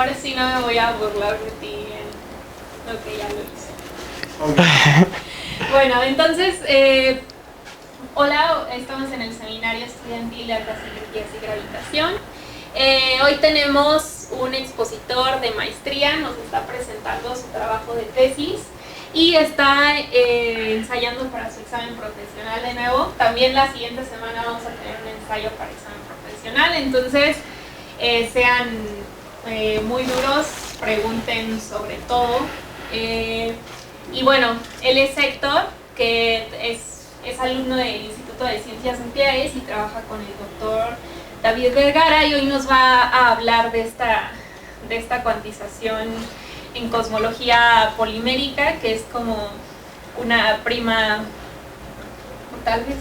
ahora sí no me voy a burlar de ti en lo que ya lo hice. Bueno, entonces, hola, estamos en el seminario estudiantil de altas energías y gravitación. Hoy tenemos un expositor de maestría, nos está presentando su trabajo de tesis y está ensayando para su examen profesional de nuevo. También la siguiente semana vamos a tener un ensayo para examen profesional, entonces sean muy duros, pregunten sobre todo. Y bueno, él es Héctor, que es alumno del Instituto de Ciencias Nucleares y trabaja con el doctor David Vergara, y hoy nos va a hablar de esta cuantización en cosmología polimérica, que es como una prima, o tal vez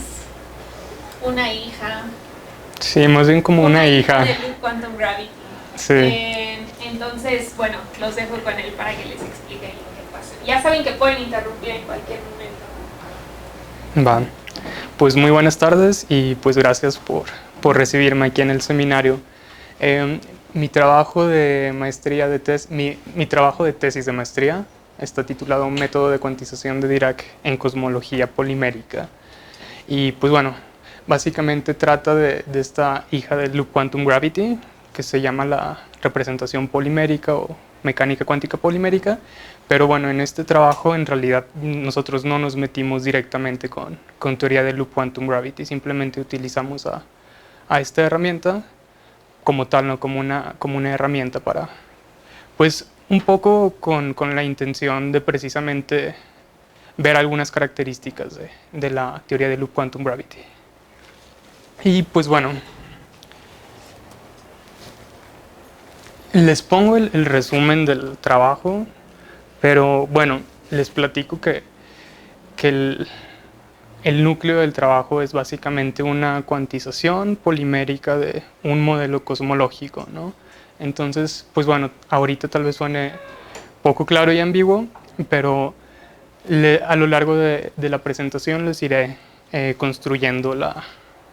una hija. Sí, más bien como una hija. De Loop Quantum Gravity. Sí. Entonces, bueno, los dejo con él para que les explique lo que pasa. Ya saben que pueden interrumpir en cualquier momento. Va. Pues muy buenas tardes y pues gracias por recibirme aquí en el seminario. Mi trabajo de maestría mi trabajo de tesis de maestría está titulado Método de cuantización de Dirac en cosmología polimérica. Y pues bueno, básicamente trata de esta hija del Loop Quantum Gravity, que se llama la representación polimérica o mecánica cuántica polimérica. Pero bueno, en este trabajo en realidad nosotros no nos metimos directamente con teoría del Loop Quantum Gravity, simplemente utilizamos a esta herramienta como tal, ¿no? como una herramienta para, pues un poco con la intención de precisamente ver algunas características de la teoría del Loop Quantum Gravity. Y pues bueno, les pongo el resumen del trabajo, pero bueno, les platico que el núcleo del trabajo es básicamente una cuantización polimérica de un modelo cosmológico, ¿no? Entonces, pues bueno, ahorita tal vez suene poco claro y ambiguo, pero a lo largo de la presentación les iré construyendo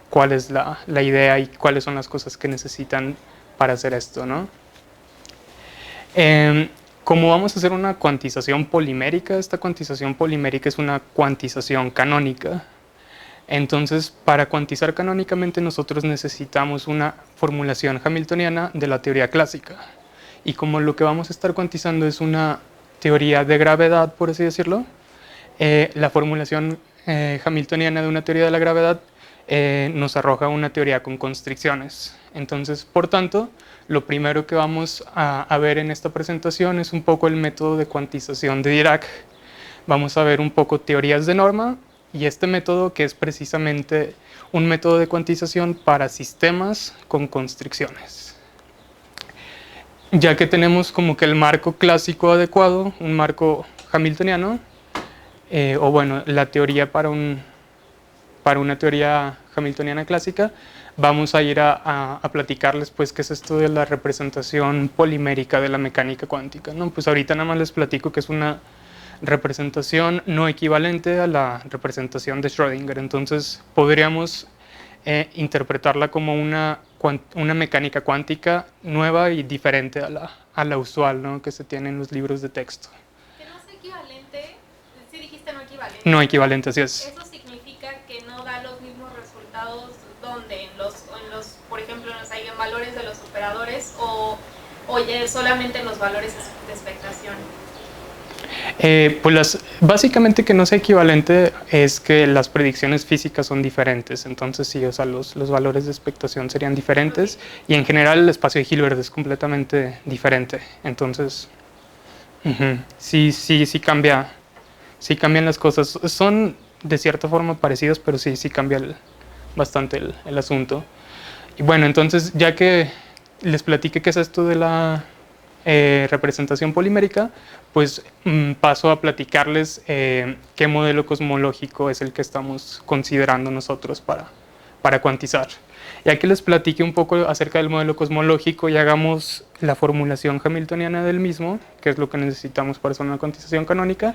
cuál es la idea y cuáles son las cosas que necesitan para hacer esto, ¿no? Como vamos a hacer una cuantización polimérica, esta cuantización polimérica es una cuantización canónica. Entonces, para cuantizar canónicamente nosotros necesitamos una formulación hamiltoniana de la teoría clásica. Y como lo que vamos a estar cuantizando es una teoría de gravedad, por así decirlo, la formulación hamiltoniana de una teoría de la gravedad nos arroja una teoría con constricciones. Entonces, por tanto, lo primero que vamos a ver en esta presentación es un poco el método de cuantización de Dirac. Vamos a ver un poco teorías de norma y este método, que es precisamente un método de cuantización para sistemas con constricciones. Ya que tenemos como que el marco clásico adecuado, un marco hamiltoniano, o bueno, la teoría para una teoría hamiltoniana clásica, vamos a ir a platicarles pues qué es esto de la representación polimérica de la mecánica cuántica, ¿no? Pues ahorita nada más les platico que es una representación no equivalente a la representación de Schrödinger. Entonces podríamos interpretarla como una mecánica cuántica nueva y diferente a la usual, ¿no? Que se tiene en los libros de texto. Que no es equivalente, sí dijiste no equivalente. No equivalente, así es. Eso significa que no da los mismos resultados donde en los por ejemplo, en los eigenvalores de los operadores o solamente en los valores de expectación. Pues básicamente que no sea equivalente es que las predicciones físicas son diferentes, entonces sí, o sea, los valores de expectación serían diferentes, y en general el espacio de Hilbert es completamente diferente, entonces sí cambian las cosas, son de cierta forma parecidas, pero sí cambia bastante el asunto. Y bueno, entonces ya que les platiqué qué es esto de la representación polimérica, pues paso a platicarles qué modelo cosmológico es el que estamos considerando nosotros para cuantizar. Ya que les platique un poco acerca del modelo cosmológico y hagamos la formulación hamiltoniana del mismo, que es lo que necesitamos para hacer una cuantización canónica,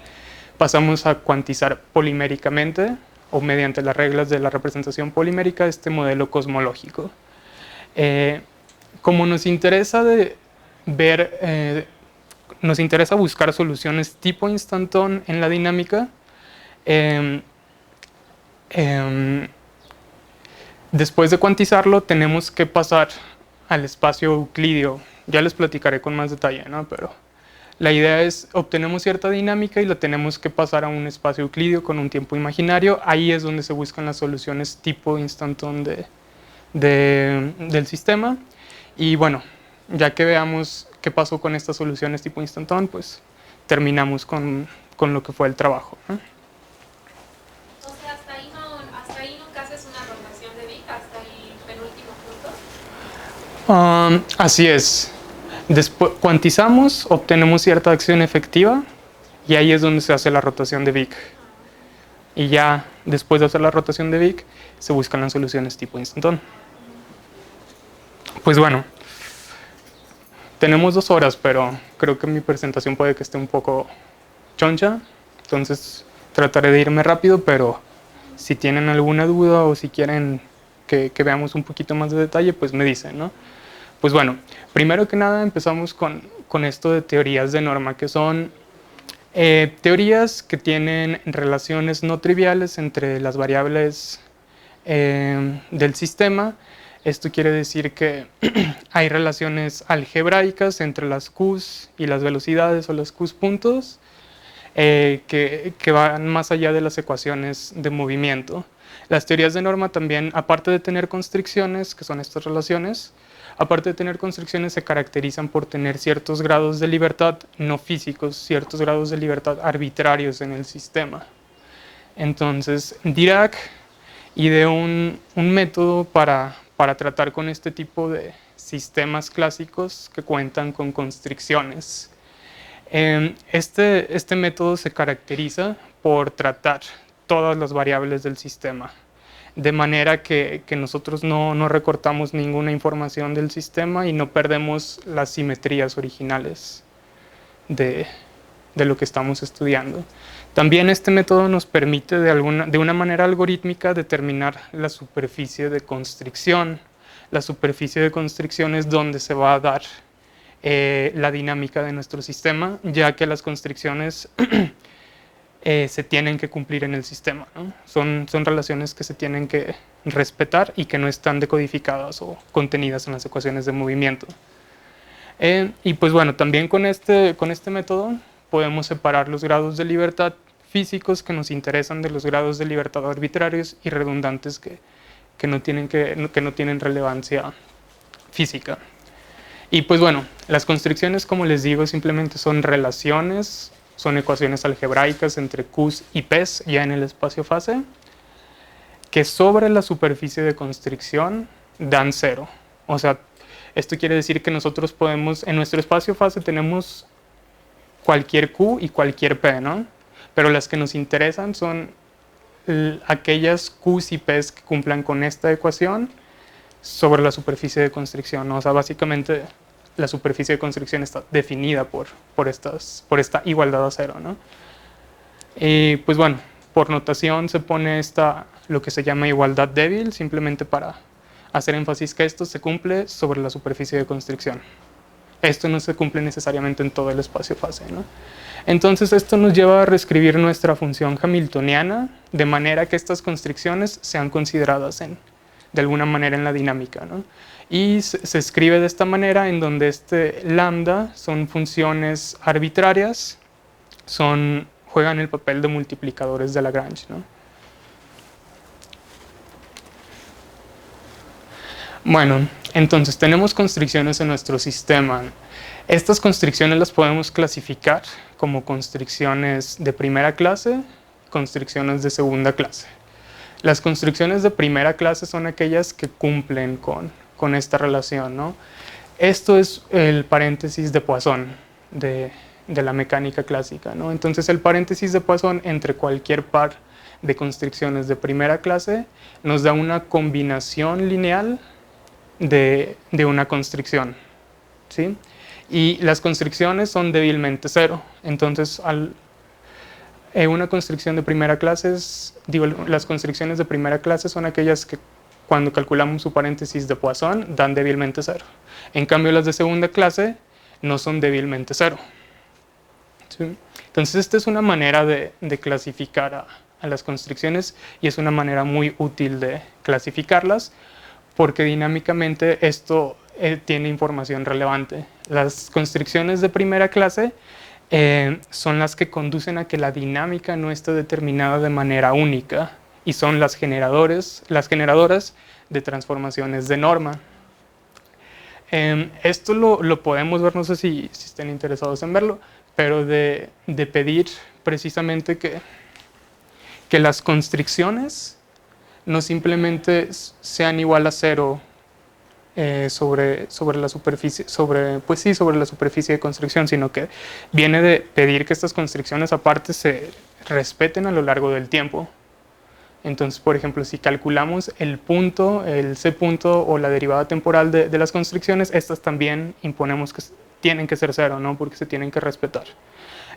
pasamos a cuantizar poliméricamente o mediante las reglas de la representación polimérica este modelo cosmológico. Como nos interesa nos interesa buscar soluciones tipo instantón en la dinámica. Después de cuantizarlo, tenemos que pasar al espacio euclídeo. Ya les platicaré con más detalle, ¿no? Pero la idea es, obtenemos cierta dinámica y la tenemos que pasar a un espacio euclídeo con un tiempo imaginario. Ahí es donde se buscan las soluciones tipo instantón del sistema. Y bueno, ya que veamos qué pasó con estas soluciones tipo instantón, pues terminamos con lo que fue el trabajo, ¿no? O sea, hasta ahí nunca haces una rotación de Vic, hasta el penúltimo punto. Así es. Después cuantizamos, obtenemos cierta acción efectiva y ahí es donde se hace la rotación de Vic. Y ya después de hacer la rotación de Vic, se buscan las soluciones tipo instantón. Pues bueno, tenemos 2 horas, pero creo que mi presentación puede que esté un poco choncha, entonces trataré de irme rápido, pero si tienen alguna duda o si quieren que veamos un poquito más de detalle, pues me dicen, ¿no? Pues bueno, primero que nada empezamos con esto de teorías de norma, que son teorías que tienen relaciones no triviales entre las variables del sistema. Esto quiere decir que hay relaciones algebraicas entre las q's y las velocidades o las q's puntos que van más allá de las ecuaciones de movimiento. Las teorías de norma también, aparte de tener constricciones, que son estas relaciones, aparte de tener constricciones, se caracterizan por tener ciertos grados de libertad no físicos, ciertos grados de libertad arbitrarios en el sistema. Entonces, Dirac ideó un método para tratar con este tipo de sistemas clásicos que cuentan con constricciones. Este método se caracteriza por tratar todas las variables del sistema, de manera que nosotros no recortamos ninguna información del sistema y no perdemos las simetrías originales de lo que estamos estudiando. También este método nos permite de una manera algorítmica determinar la superficie de constricción. La superficie de constricción es donde se va a dar la dinámica de nuestro sistema, ya que las constricciones se tienen que cumplir en el sistema, ¿no? Son relaciones que se tienen que respetar y que no están decodificadas o contenidas en las ecuaciones de movimiento. Y pues bueno, también con este método podemos separar los grados de libertad físicos que nos interesan de los grados de libertad arbitrarios y redundantes que no tienen relevancia física. Y pues bueno, las constricciones, como les digo, simplemente son relaciones, son ecuaciones algebraicas entre q's y p's ya en el espacio-fase, que sobre la superficie de constricción dan 0. O sea, esto quiere decir que nosotros podemos, en nuestro espacio-fase tenemos cualquier q y cualquier p, ¿no? Pero las que nos interesan son aquellas q's y p's que cumplan con esta ecuación sobre la superficie de constricción, ¿no? O sea, básicamente la superficie de constricción está definida por esta igualdad a 0, ¿no? Y pues bueno, por notación se pone lo que se llama igualdad débil, simplemente para hacer énfasis que esto se cumple sobre la superficie de constricción. Esto no se cumple necesariamente en todo el espacio-fase, ¿no? Entonces esto nos lleva a reescribir nuestra función hamiltoniana de manera que estas constricciones sean consideradas de alguna manera en la dinámica, ¿no? Y se escribe de esta manera, en donde este lambda son funciones arbitrarias, juegan el papel de multiplicadores de Lagrange, ¿no? Bueno, entonces tenemos constricciones en nuestro sistema. Estas constricciones las podemos clasificar como constricciones de primera clase, constricciones de segunda clase. Las constricciones de primera clase son aquellas que cumplen con esta relación, ¿no? Esto es el paréntesis de Poisson de la mecánica clásica, ¿no? Entonces el paréntesis de Poisson entre cualquier par de constricciones de primera clase nos da una combinación lineal de una constricción, ¿sí? Y las constricciones son débilmente 0. Entonces una constricción de primera clase las constricciones de primera clase son aquellas que cuando calculamos su paréntesis de Poisson dan débilmente 0. En cambio las de segunda clase no son débilmente cero. ¿Sí? Entonces esta es una manera de clasificar a las constricciones y es una manera muy útil de clasificarlas porque dinámicamente esto tiene información relevante. Las constricciones de primera clase son las que conducen a que la dinámica no esté determinada de manera única y son las generadoras de transformaciones de norma. Esto lo podemos ver, no sé si estén interesados en verlo, pero de pedir precisamente que las constricciones no simplemente sean igual a cero sobre la superficie, sobre la superficie de constricción, sino que viene de pedir que estas constricciones aparte se respeten a lo largo del tiempo. Entonces, por ejemplo, si calculamos el punto, el C punto o la derivada temporal de las constricciones, estas también imponemos que tienen que ser cero, ¿no? Porque se tienen que respetar.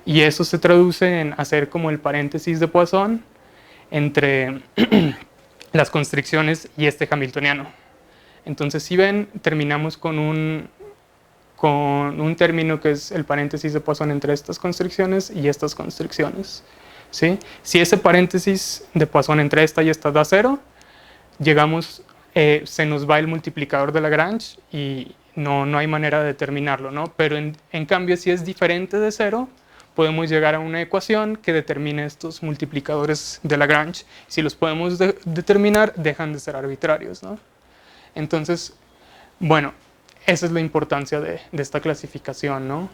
Y eso se traduce en hacer como el paréntesis de Poisson entre las constricciones y este hamiltoniano. Entonces, si ven, terminamos con un término que es el paréntesis de Poisson entre estas constricciones y estas constricciones. ¿Sí? Si ese paréntesis de Poisson entre esta y esta da cero, llegamos, se nos va el multiplicador de Lagrange y no hay manera de determinarlo, ¿no? Pero en cambio, si es diferente de cero, podemos llegar a una ecuación que determine estos multiplicadores de Lagrange. Si los podemos determinar, dejan de ser arbitrarios, ¿no? Entonces, bueno, esa es la importancia de esta clasificación, ¿no?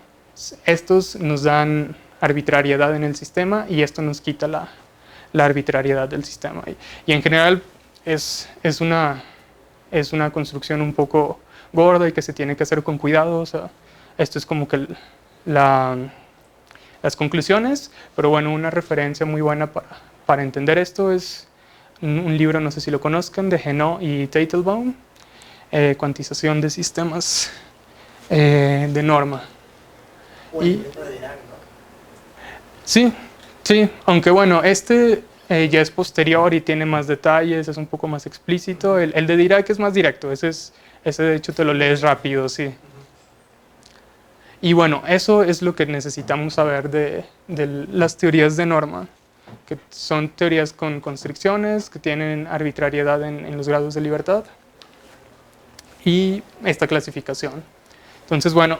Estos nos dan arbitrariedad en el sistema y esto nos quita la arbitrariedad del sistema. Y en general es una construcción un poco gorda y que se tiene que hacer con cuidado. O sea, esto es como que las conclusiones, pero bueno, una referencia muy buena para entender esto es un libro, no sé si lo conozcan, de Henault y Teitelbaum, Cuantización de sistemas de norma. O el método de Dirac, ¿no? Sí, aunque bueno, este ya es posterior y tiene más detalles, es un poco más explícito. El de Dirac es más directo, ese de hecho te lo lees rápido, sí. Y bueno, eso es lo que necesitamos saber de las teorías de norma, que son teorías con constricciones, que tienen arbitrariedad en los grados de libertad, y esta clasificación. Entonces, bueno,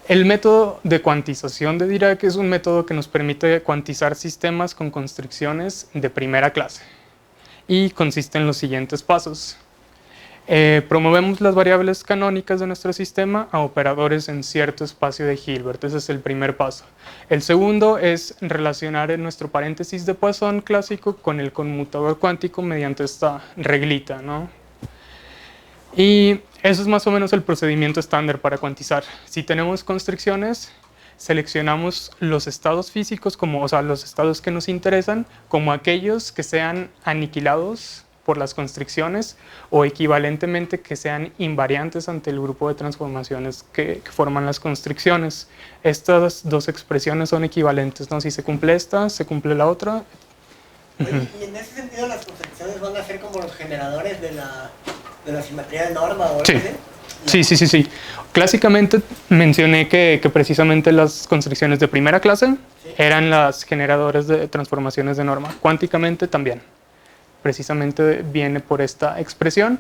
el método de cuantización de Dirac es un método que nos permite cuantizar sistemas con constricciones de primera clase y consiste en los siguientes pasos. Promovemos las variables canónicas de nuestro sistema a operadores en cierto espacio de Hilbert. Ese es el primer paso. El segundo es relacionar nuestro paréntesis de Poisson clásico con el conmutador cuántico mediante esta reglita, ¿no? Y eso es más o menos el procedimiento estándar para cuantizar. Si tenemos constricciones, seleccionamos los estados físicos, o sea, los estados que nos interesan, como aquellos que sean aniquilados por las constricciones o equivalentemente que sean invariantes ante el grupo de transformaciones que forman las constricciones. Estas dos expresiones son equivalentes, ¿no? Si se cumple esta, se cumple la otra. Oye, y en ese sentido las constricciones van a ser como los generadores de la simetría de norma o sí. Sí. Clásicamente mencioné que precisamente las constricciones de primera clase eran las generadoras de transformaciones de norma. Cuánticamente también. Precisamente viene por esta expresión.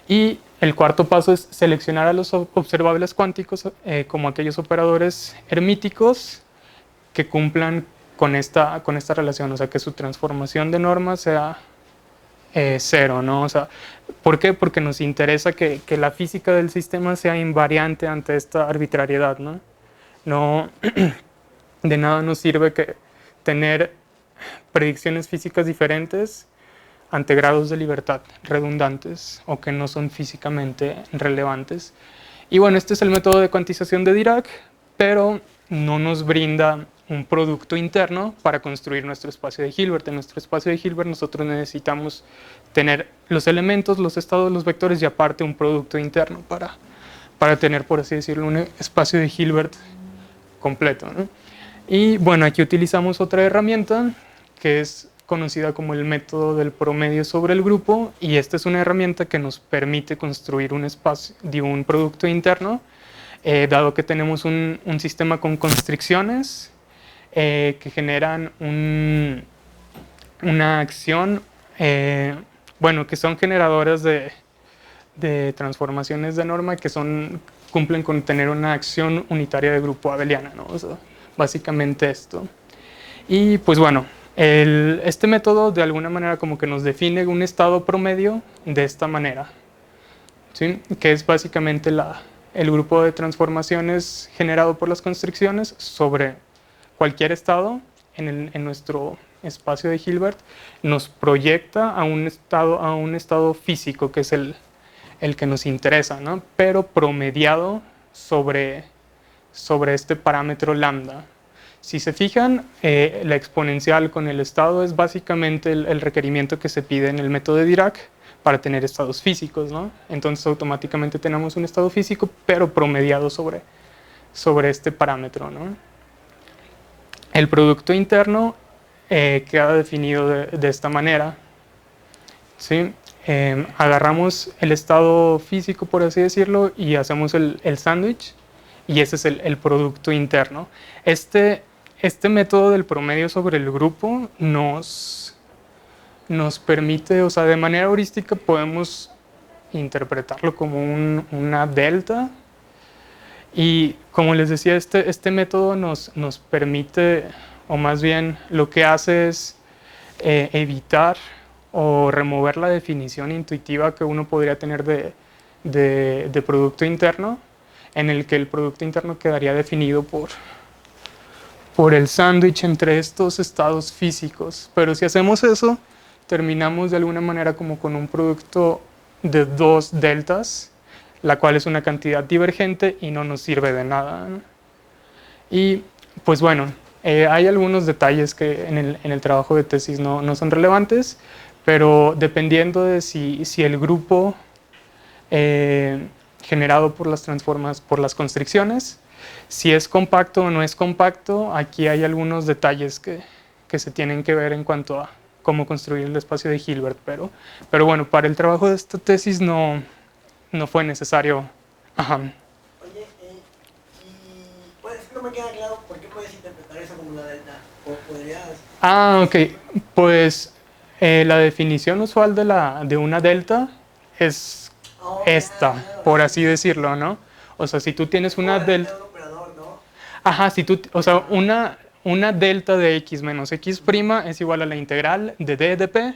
Y el cuarto paso es seleccionar a los observables cuánticos como aquellos operadores hermíticos que cumplan con esta relación, o sea, que su transformación de norma sea cero, ¿no? O sea, ¿por qué? Porque nos interesa que la física del sistema sea invariante ante esta arbitrariedad, ¿no? No, de nada nos sirve que tener predicciones físicas diferentes ante grados de libertad redundantes o que no son físicamente relevantes. Y bueno, este es el método de cuantización de Dirac, pero no nos brinda un producto interno para construir nuestro espacio de Hilbert. En nuestro espacio de Hilbert nosotros necesitamos tener los elementos, los estados, los vectores y aparte un producto interno para tener, por así decirlo, un espacio de Hilbert completo, ¿no? Y bueno, aquí utilizamos otra herramienta que es conocida como el método del promedio sobre el grupo, y esta es una herramienta que nos permite construir un espacio de un producto interno dado que tenemos un sistema con constricciones que generan una acción, bueno, que son generadoras de transformaciones de norma que cumplen con tener una acción unitaria de grupo abeliana, ¿no? O sea, básicamente esto. Y pues bueno, este método de alguna manera como que nos define un estado promedio de esta manera, ¿sí? Que es básicamente el grupo de transformaciones generado por las constricciones sobre cualquier estado en nuestro espacio de Hilbert, nos proyecta a un estado físico que es el que nos interesa, ¿no? Pero promediado sobre este parámetro lambda. Si se fijan, la exponencial con el estado es básicamente el requerimiento que se pide en el método de Dirac para tener estados físicos, ¿no? Entonces automáticamente tenemos un estado físico, pero promediado sobre este parámetro, ¿no? El producto interno queda definido de esta manera, ¿sí? Agarramos el estado físico, por así decirlo, y hacemos el sándwich, y ese es el producto interno. Este método del promedio sobre el grupo nos permite, o sea, de manera heurística podemos interpretarlo como una delta, y como les decía, este método nos permite, o más bien lo que hace es evitar o remover la definición intuitiva que uno podría tener de producto interno, en el que el producto interno quedaría definido por el sándwich entre estos estados físicos. Pero si hacemos eso, terminamos de alguna manera como con un producto de dos deltas, la cual es una cantidad divergente y no nos sirve de nada, ¿no? Y pues bueno, hay algunos detalles que en el trabajo de tesis no son relevantes, pero dependiendo de si el grupo generado por las constricciones, si es compacto o no es compacto, aquí hay algunos detalles que se tienen que ver en cuanto a cómo construir el espacio de Hilbert, pero bueno, para el trabajo de esta tesis no fue necesario. Ajá. Oye, y pues no me queda claro por qué puedes interpretar eso como una delta. ¿Podrías? Ok, pues la definición usual de una delta es esta, claro, por así decirlo, ¿no? O sea, si tú tienes una delta... Un operador, ¿no? Ajá, o sea, una delta de x menos x' es igual a la integral de d de p,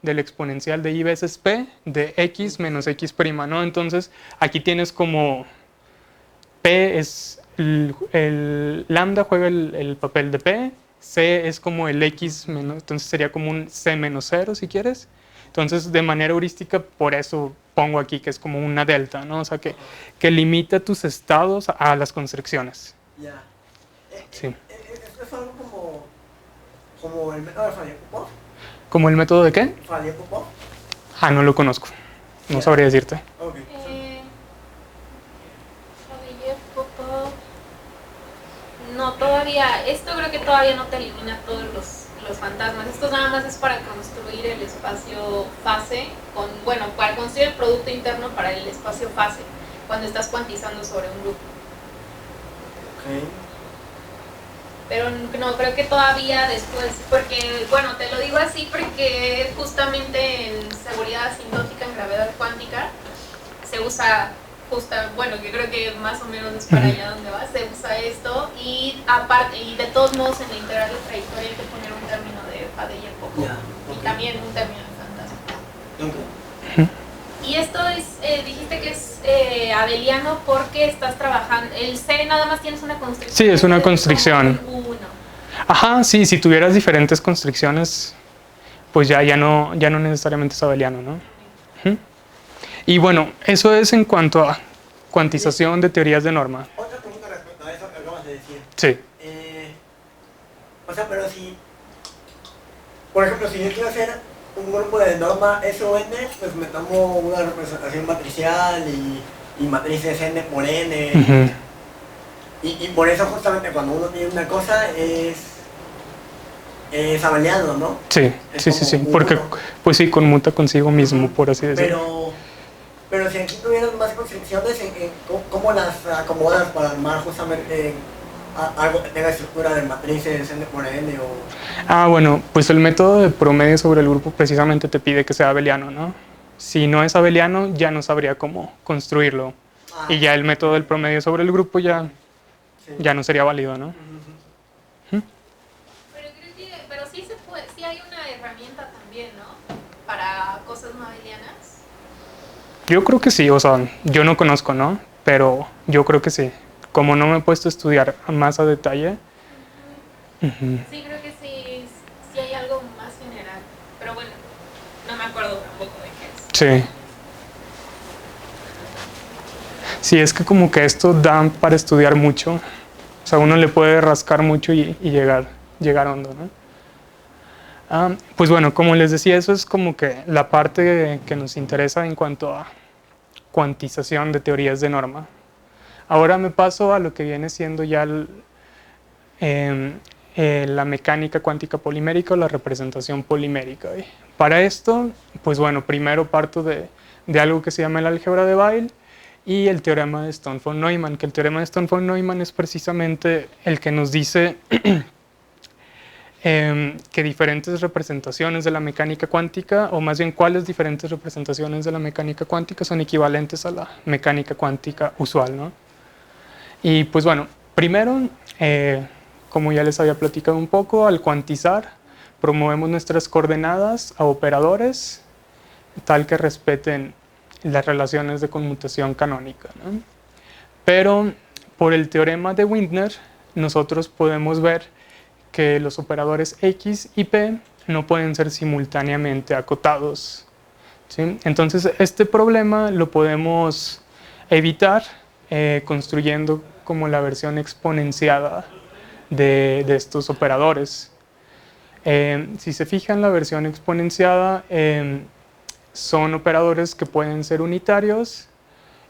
del exponencial de i veces p, de x menos x', ¿no? Entonces, aquí tienes como p es el lambda juega el papel de p, c es como el x menos, entonces sería como un c menos 0 si quieres. Entonces, de manera heurística, por eso pongo aquí que es como una delta, ¿no? O sea, que limita tus estados a las constricciones. Ya. Sí. Esto es algo como el método de Fourier-Popov. ¿Como el método de qué? Fourier-Popov. No lo conozco. No sabría decirte. Okay. Fourier-Popov. No, todavía. Esto creo que todavía no te elimina todos los fantasmas. Esto nada más es para construir el espacio fase, para construir el producto interno para el espacio fase, cuando estás cuantizando sobre un grupo. Okay. Pero no, creo que todavía después, porque, bueno, te lo digo así porque justamente en seguridad asintótica en gravedad cuántica se usa que creo que más o menos es para allá donde va, se usa esto y aparte, y de todos modos en la integral de trayectoria hay que poner un término de Fourier-Popov y también un término de fantasma. Y esto es, dijiste que es abeliano porque estás trabajando, el C nada más tienes una constricción. Sí, es una constricción. Ajá, sí, si tuvieras diferentes constricciones, pues ya no necesariamente es abeliano, ¿no? Y bueno, eso es en cuanto a cuantización de teorías de norma. Otra pregunta respecto a eso que acabas de decir. Sí. O sea, pero si, por ejemplo, si yo quiero hacer un grupo de norma S o N, pues me tomo una representación matricial y matrices N por N. Y por eso justamente cuando uno tiene una cosa es abeliano, ¿no? Sí, sí, porque pues sí, conmuta consigo mismo, por así decirlo. Pero si aquí tuvieras más constricciones, ¿cómo las acomodas para armar justamente algo que tenga estructura de matrices N por N o...? Bueno, pues el método de promedio sobre el grupo precisamente te pide que sea abeliano, ¿no? Si no es abeliano, ya no sabría cómo construirlo. Y ya el método del promedio sobre el grupo ya no sería válido, ¿no? Pero sí se puede, sí hay una herramienta también, ¿no? Para cosas no abelianas. Yo creo que sí, o sea, yo no conozco, ¿no? Pero yo creo que sí. Como no me he puesto a estudiar más a detalle. Sí, creo que sí hay algo más general. Pero bueno, no me acuerdo tampoco de qué es. Sí. Sí, es que como que esto da para estudiar mucho. O sea, uno le puede rascar mucho y llegar hondo, ¿no? Pues bueno, como les decía, eso es como que la parte que nos interesa en cuanto a cuantización de teorías de norma. Ahora me paso a lo que viene siendo ya la mecánica cuántica polimérica o la representación polimérica. Para esto, pues bueno, primero parto de algo que se llama el álgebra de Weyl y el teorema de Stone-von-Neumann, que el teorema de Stone-von-Neumann es precisamente el que nos dice que diferentes representaciones de la mecánica cuántica, o más bien cuáles diferentes representaciones de la mecánica cuántica son equivalentes a la mecánica cuántica usual, ¿no? Y pues bueno, primero, como ya les había platicado un poco, al cuantizar, promovemos nuestras coordenadas a operadores tal que respeten las relaciones de conmutación canónica, ¿no? Pero por el teorema de Windner, nosotros podemos ver que los operadores X y P no pueden ser simultáneamente acotados, ¿sí? Entonces, este problema lo podemos evitar construyendo como la versión exponenciada de estos operadores. Si se fijan, la versión exponenciada son operadores que pueden ser unitarios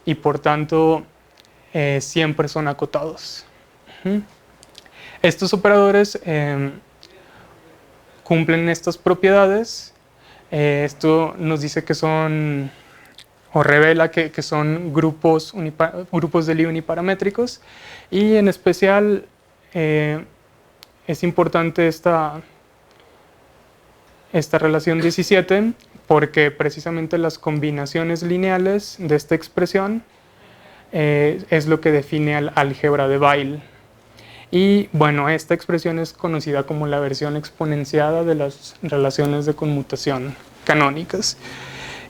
y por tanto siempre son acotados. Estos operadores cumplen estas propiedades. Esto nos dice que son, o revela que son grupos de Lie uniparamétricos, y en especial es importante esta relación 17 porque precisamente las combinaciones lineales de esta expresión es lo que define al álgebra de Weyl. Y bueno, esta expresión es conocida como la versión exponenciada de las relaciones de conmutación canónicas.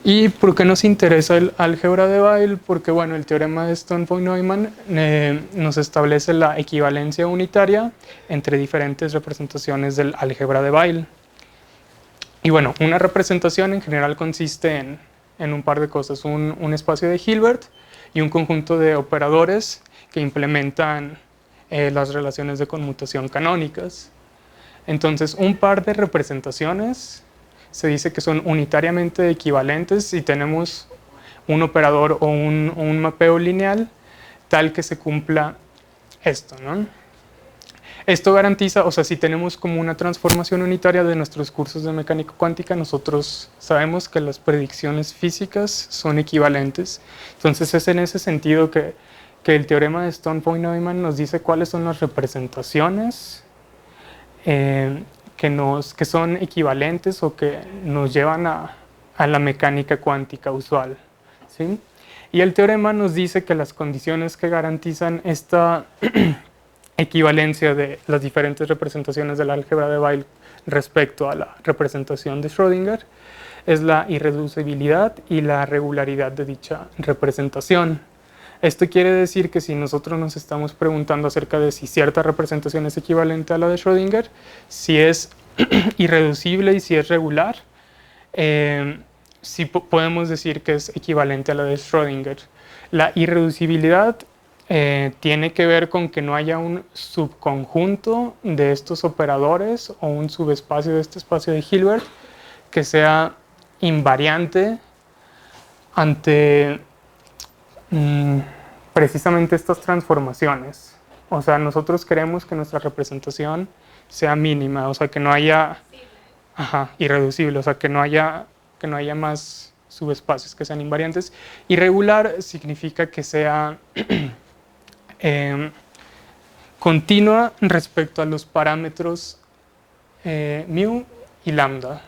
¿Y por qué nos interesa el álgebra de Weyl? Porque bueno, el teorema de Stone-von-Neumann nos establece la equivalencia unitaria entre diferentes representaciones del álgebra de Weyl. Y bueno, una representación en general consiste en un par de cosas, un espacio de Hilbert y un conjunto de operadores que implementan las relaciones de conmutación canónicas. Entonces, un par de representaciones se dice que son unitariamente equivalentes si tenemos un operador o un mapeo lineal tal que se cumpla esto, ¿no? Esto garantiza, o sea, si tenemos como una transformación unitaria de nuestros cursos de mecánica cuántica, nosotros sabemos que las predicciones físicas son equivalentes. Entonces, es en ese sentido que el teorema de Stone-von-Neumann nos dice cuáles son las representaciones que son equivalentes o que nos llevan a la mecánica cuántica usual, ¿sí? Y el teorema nos dice que las condiciones que garantizan esta equivalencia de las diferentes representaciones del álgebra de Weyl respecto a la representación de Schrödinger es la irreducibilidad y la regularidad de dicha representación. Esto quiere decir que si nosotros nos estamos preguntando acerca de si cierta representación es equivalente a la de Schrödinger, si es irreducible y si es regular, sí podemos decir que es equivalente a la de Schrödinger. La irreducibilidad tiene que ver con que no haya un subconjunto de estos operadores o un subespacio de este espacio de Hilbert que sea invariante ante precisamente estas transformaciones. O sea, nosotros queremos que nuestra representación sea mínima, o sea, que no haya irreducible, o sea, que no haya más subespacios que sean invariantes. Y regular significa que sea continua respecto a los parámetros mu y lambda.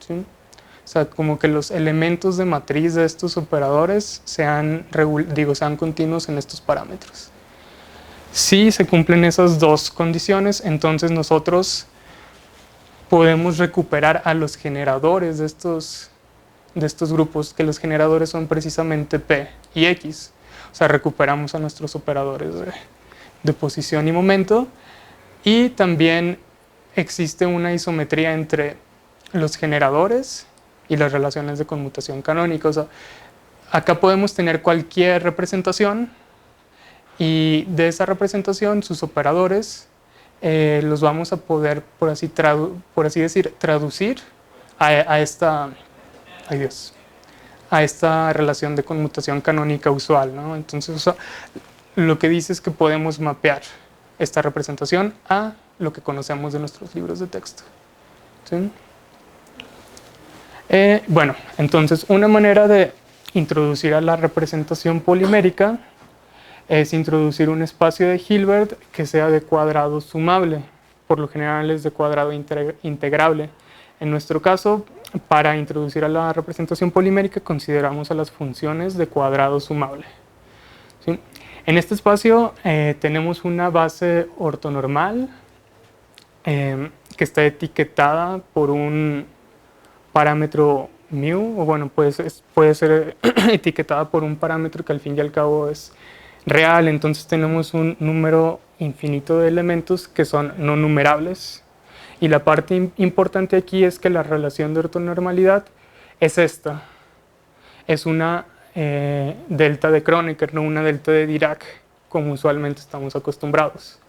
¿Sí? O sea, como que los elementos de matriz de estos operadores sean continuos en estos parámetros. Si se cumplen esas dos condiciones, entonces nosotros podemos recuperar a los generadores de estos grupos, que los generadores son precisamente P y X. O sea, recuperamos a nuestros operadores de posición y momento. Y también existe una isometría entre los generadores y las relaciones de conmutación canónica. O sea, acá podemos tener cualquier representación y de esa representación sus operadores los vamos a poder, por así decir, traducir a esta relación de conmutación canónica usual, ¿no? Entonces, o sea, lo que dice es que podemos mapear esta representación a lo que conocemos de nuestros libros de texto. ¿Sí? Bueno, entonces una manera de introducir a la representación polimérica es introducir un espacio de Hilbert que sea de cuadrado sumable. Por lo general es de cuadrado integrable. En nuestro caso, para introducir a la representación polimérica consideramos a las funciones de cuadrado sumable. ¿Sí? En este espacio tenemos una base ortonormal que está etiquetada por un parámetro mu, o bueno, puede ser etiquetada por un parámetro que al fin y al cabo es real. Entonces tenemos un número infinito de elementos que son no numerables. Y la parte importante aquí es que la relación de ortonormalidad es esta. Es una delta de Kronecker, no una delta de Dirac, como usualmente estamos acostumbrados.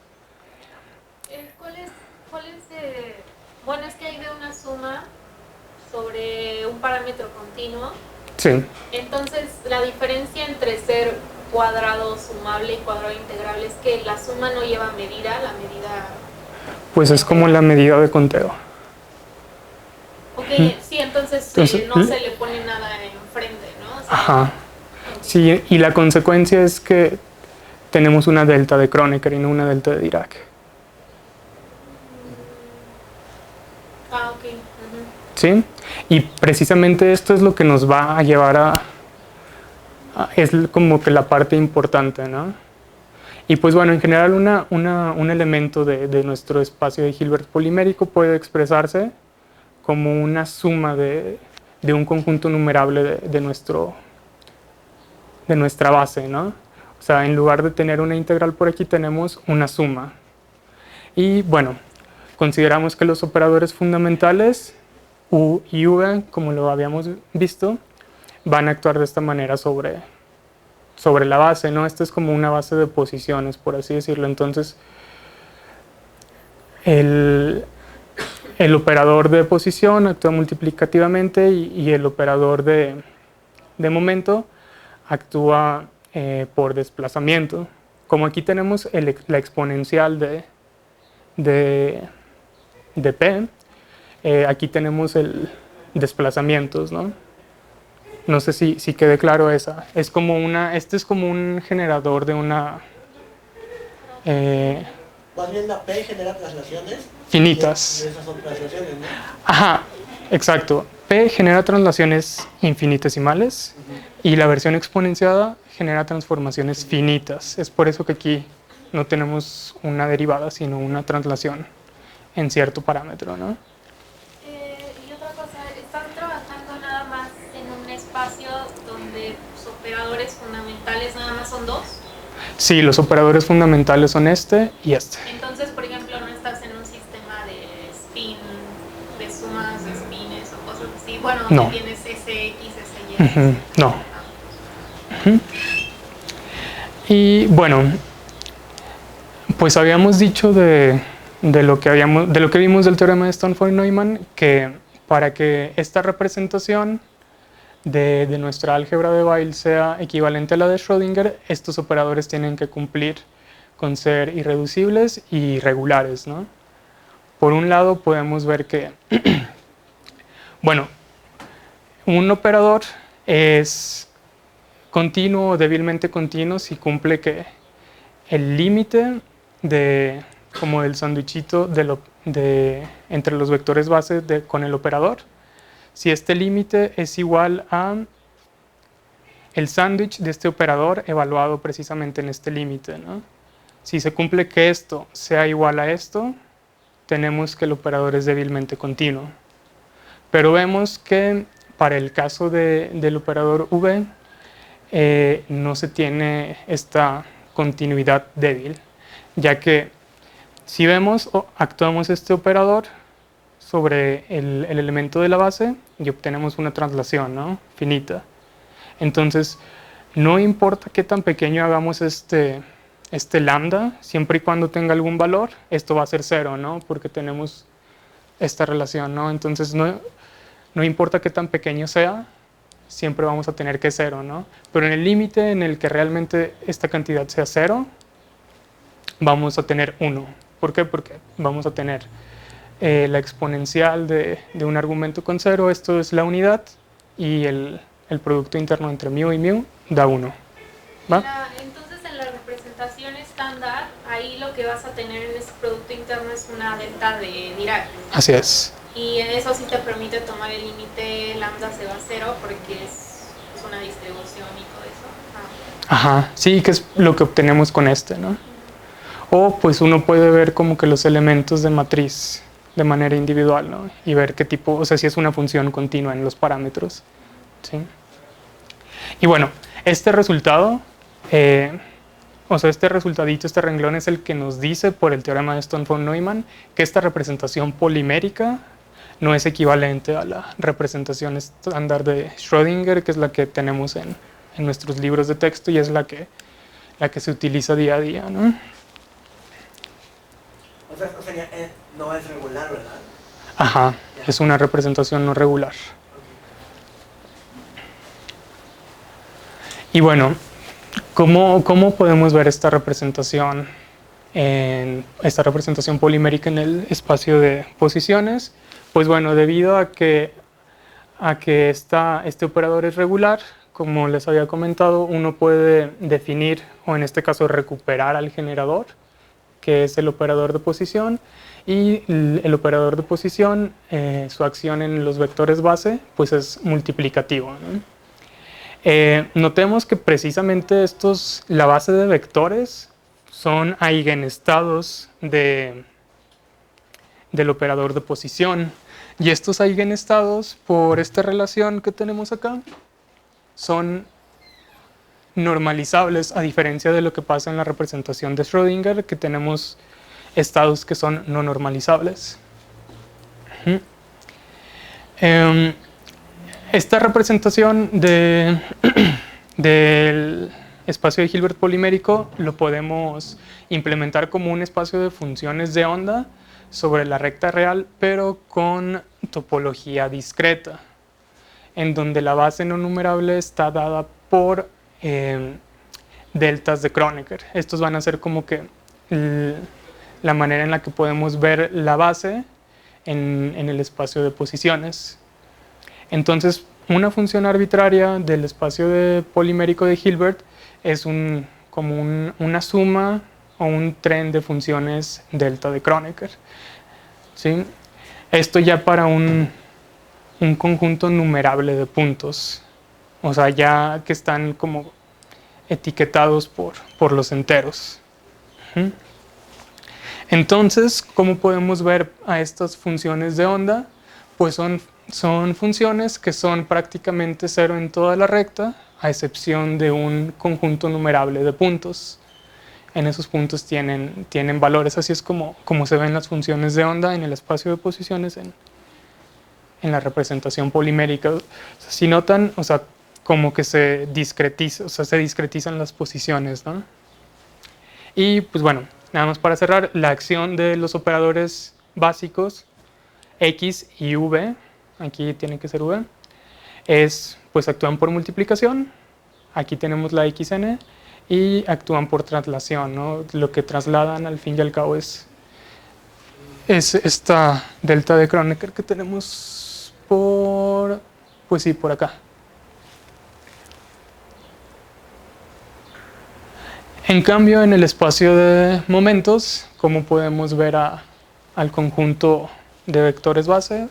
Bueno, es que hay de una suma sobre un parámetro continuo. Sí. Entonces, la diferencia entre ser cuadrado sumable y cuadrado integrable es que la suma no lleva medida, la medida... Pues es como la medida de conteo. Ok, sí, entonces no se le pone nada enfrente, ¿no? O sea, ajá. Sí, y la consecuencia es que tenemos una delta de Kronecker y no una delta de Dirac. Ah, ok. ¿Sí? Y precisamente esto es lo que nos va a llevar es como que la parte importante, ¿no? Y pues bueno, en general un elemento de nuestro espacio de Hilbert polimérico puede expresarse como una suma de un conjunto numerable de nuestra base, ¿no? O sea, en lugar de tener una integral por aquí, tenemos una suma. Y bueno, consideramos que los operadores fundamentales U y V, como lo habíamos visto, van a actuar de esta manera sobre la base, ¿no? Esta es como una base de posiciones, por así decirlo. Entonces, el operador de posición actúa multiplicativamente y el operador de momento actúa por desplazamiento. Como aquí tenemos la exponencial de P, aquí tenemos el desplazamientos, ¿no? No sé si quede claro esa. Es como este es como un generador de una... Más bien la P genera traslaciones finitas. Y esas son traslaciones, ¿no? Ajá, exacto. P genera traslaciones infinitesimales y la versión exponenciada genera transformaciones finitas. Es por eso que aquí no tenemos una derivada, sino una traslación en cierto parámetro, ¿no? Y otra cosa, ¿están trabajando nada más en un espacio donde los operadores fundamentales nada más son dos? Sí, los operadores fundamentales son este y este. Entonces, por ejemplo, no estás en un sistema de spin, de sumas de spines o cosas así. Bueno, donde no. Tienes SX, SY. No. Y bueno, pues habíamos dicho de lo que vimos del teorema de Stoneford-Neumann, que para que esta representación de nuestra álgebra de Weyl sea equivalente a la de Schrödinger, estos operadores tienen que cumplir con ser irreducibles y regulares, ¿no? Por un lado podemos ver que, bueno, un operador es continuo o débilmente continuo si cumple que el límite de, como del sándwichito entre los vectores base con el operador, si este límite es igual a el sándwich de este operador evaluado precisamente en este límite, ¿no? Si se cumple que esto sea igual a esto, tenemos que el operador es débilmente continuo. Pero vemos que para el caso del operador v, no se tiene esta continuidad débil, ya que si vemos, actuamos este operador sobre el elemento de la base y obtenemos una traslación, ¿no?, finita. Entonces, no importa qué tan pequeño hagamos este lambda, siempre y cuando tenga algún valor, esto va a ser 0, ¿no?, porque tenemos esta relación, ¿no? Entonces, no importa qué tan pequeño sea, siempre vamos a tener que 0, ¿no? Pero en el límite en el que realmente esta cantidad sea 0, vamos a tener 1. ¿Por qué? Porque vamos a tener la exponencial de un argumento con 0, esto es la unidad, y el producto interno entre mu y mu da 1. ¿Va? Entonces, en la representación estándar, ahí lo que vas a tener en ese producto interno es una delta de Dirac. Así es. Y eso sí te permite tomar el límite lambda se va a 0 porque es una distribución y todo eso. Ajá, sí, que es lo que obtenemos con este, ¿no? O pues uno puede ver como que los elementos de matriz de manera individual, ¿no? Y ver qué tipo, o sea, si es una función continua en los parámetros, ¿sí? Y bueno, este resultado, o sea, este resultadito, este renglón es el que nos dice por el teorema de Stone-von-Neumann que esta representación polimérica no es equivalente a la representación estándar de Schrödinger, que es la que tenemos en nuestros libros de texto y es la que se utiliza día a día, ¿no? O sea, esto sería, no es regular, ¿verdad? Ajá, es una representación no regular. Y bueno, ¿cómo podemos ver esta representación polimérica en el espacio de posiciones? Pues bueno, debido a que este operador es regular, como les había comentado, uno puede definir, o en este caso recuperar al generador, que es el operador de posición, y el operador de posición, su acción en los vectores base, pues es multiplicativo, ¿no? Notemos que precisamente la base de vectores son eigenestados del operador de posición. Y estos eigenestados, por esta relación que tenemos acá, son normalizables, a diferencia de lo que pasa en la representación de Schrödinger, que tenemos estados que son no normalizables. Esta representación del espacio de Hilbert polimérico lo podemos implementar como un espacio de funciones de onda sobre la recta real, pero con topología discreta, en donde la base no numerable está dada por deltas de Kronecker. Estos van a ser como que la manera en la que podemos ver la base en el espacio de posiciones. Entonces, una función arbitraria del espacio polimérico de Hilbert es como una suma o un tren de funciones delta de Kronecker, ¿sí? Esto ya para un conjunto numerable de puntos, o sea, ya que están como etiquetados por los enteros. Entonces, ¿cómo podemos ver a estas funciones de onda? Pues son funciones que son prácticamente 0 en toda la recta, a excepción de un conjunto numerable de puntos. En esos puntos tienen valores, así es como se ven las funciones de onda en el espacio de posiciones en la representación polimérica. O sea, si notan, o sea, como que se discretizan las posiciones, ¿no? Y pues bueno, nada más para cerrar, la acción de los operadores básicos X y V, aquí tiene que ser V, pues actúan por multiplicación, aquí tenemos la XN, y actúan por traslación, ¿no? Lo que trasladan al fin y al cabo es esta delta de Kronecker que tenemos por pues sí, por acá. En cambio, en el espacio de momentos, como podemos ver al conjunto de vectores base,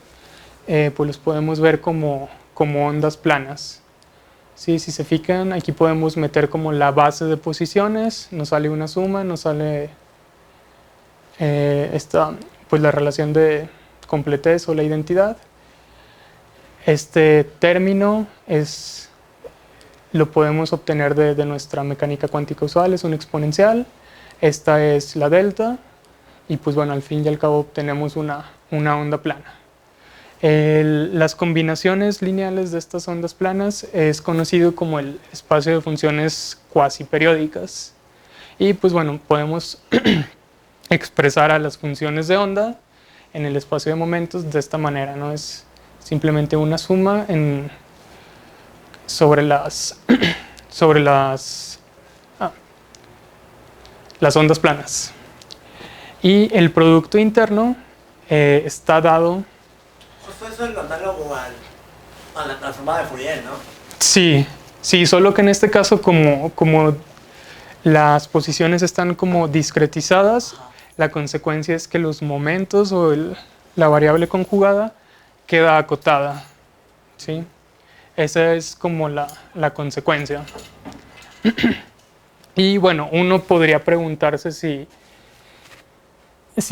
pues los podemos ver como ondas planas. ¿Sí? Si se fijan, aquí podemos meter como la base de posiciones, nos sale una suma, nos sale pues la relación de completez o la identidad. Este término lo podemos obtener de nuestra mecánica cuántica usual, es un exponencial. Esta es la delta, y pues bueno, al fin y al cabo obtenemos una onda plana. Las combinaciones lineales de estas ondas planas es conocido como el espacio de funciones cuasi periódicas. Y pues bueno, podemos expresar a las funciones de onda en el espacio de momentos de esta manera, ¿no? Es simplemente una suma sobre las ondas planas. Y el producto interno está dado... Eso es lo análogo a la transformada de Fourier, ¿no? Sí, solo que en este caso como las posiciones están como discretizadas, la consecuencia es que los momentos o la variable conjugada queda acotada, ¿sí? Esa es como la consecuencia. Y bueno, uno podría preguntarse si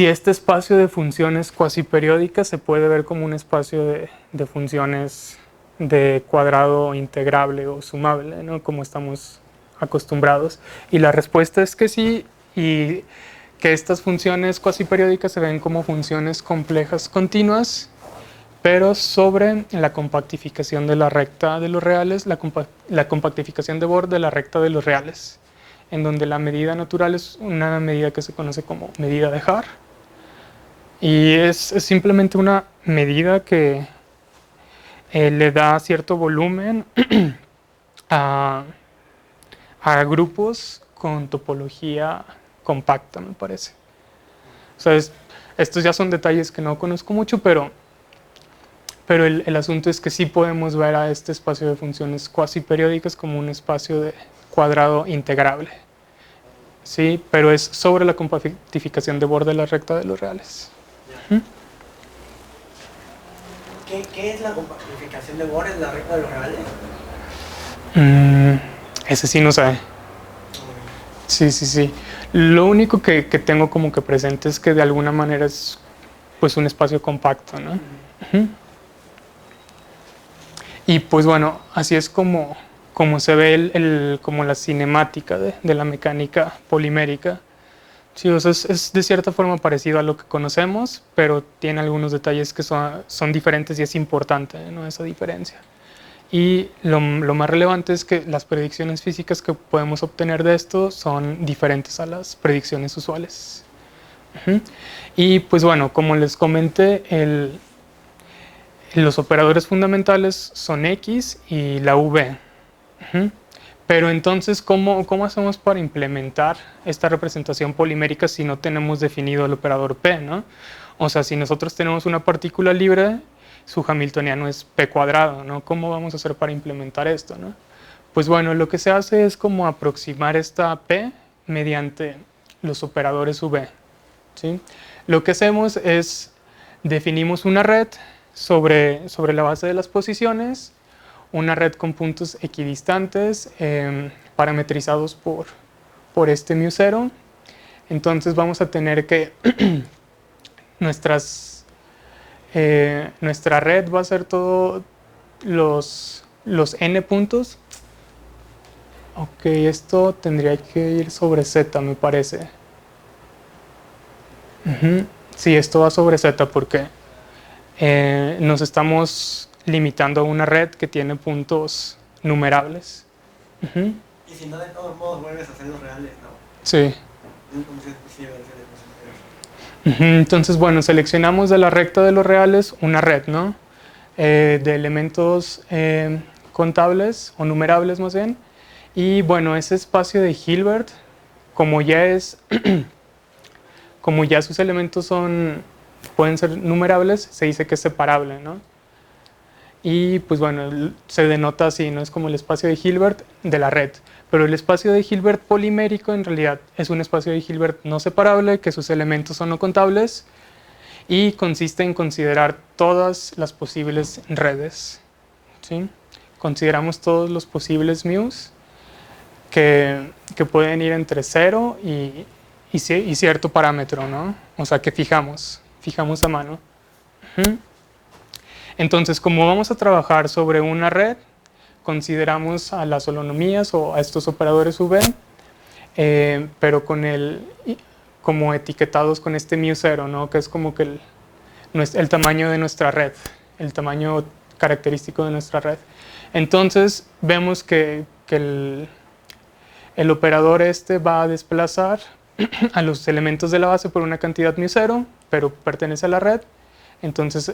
este espacio de funciones cuasi periódicas se puede ver como un espacio de funciones de cuadrado integrable o sumable, ¿no? Como estamos acostumbrados. Y la respuesta es que sí, y que estas funciones cuasi periódicas se ven como funciones complejas continuas, pero sobre la compactificación de la recta de los reales, la compactificación de Born de la recta de los reales, en donde la medida natural es una medida que se conoce como medida de Haar, y es simplemente una medida que le da cierto volumen a grupos con topología compacta, me parece. O sea, estos ya son detalles que no conozco mucho, pero el asunto es que sí podemos ver a este espacio de funciones cuasi periódicas como un espacio de cuadrado integrable. Sí, pero es sobre la compactificación de Born de la recta de los reales. ¿Qué es la compactificación de Born en la recta de los reales? Ese sí no sabe. Sí. Lo único que tengo como que presente es que de alguna manera es pues un espacio compacto, ¿no? Y pues bueno, así es como se ve como la cinemática de la mecánica polimérica. Sí, o sea, es de cierta forma parecido a lo que conocemos, pero tiene algunos detalles que son diferentes y es importante, ¿no? Esa diferencia. Y lo más relevante es que las predicciones físicas que podemos obtener de esto son diferentes a las predicciones usuales. Y pues bueno, como les comenté, los operadores fundamentales son X y la V. Pero entonces, ¿cómo hacemos para implementar esta representación polimérica si no tenemos definido el operador P, ¿no? O sea, si nosotros tenemos una partícula libre, su hamiltoniano es P cuadrado, ¿no? ¿Cómo vamos a hacer para implementar esto, ¿no? Pues bueno, lo que se hace es como aproximar esta P mediante los operadores V, ¿sí? Lo que hacemos es definimos una red sobre la base de las posiciones, una red con puntos equidistantes parametrizados por este μ0. Entonces vamos a tener que nuestra red va a ser todos los n puntos. Ok, esto tendría que ir sobre z, me parece. Sí, esto va sobre z porque nos estamos limitando a una red que tiene puntos numerables. Y si no, de todos modos vuelves a hacer los reales, ¿no? Sí. Entonces, bueno, seleccionamos de la recta de los reales una red, ¿no? De elementos contables o numerables más bien. Y bueno, ese espacio de Hilbert, como ya sus elementos pueden ser numerables, se dice que es separable, ¿no? y pues bueno, se denota así, ¿no? Es como el espacio de Hilbert de la red. Pero el espacio de Hilbert polimérico en realidad es un espacio de Hilbert no separable, que sus elementos son no contables y consiste en considerar todas las posibles redes. ¿Sí? Consideramos todos los posibles μ's que pueden ir entre 0 y cierto parámetro, ¿no? O sea, que fijamos a mano. Entonces, como vamos a trabajar sobre una red, consideramos a las holonomías o a estos operadores V, pero como etiquetados con este μ0, ¿no? Que es como que el tamaño de nuestra red, el tamaño característico de nuestra red. Entonces vemos que el operador este va a desplazar a los elementos de la base por una cantidad μ0, pero pertenece a la red. Entonces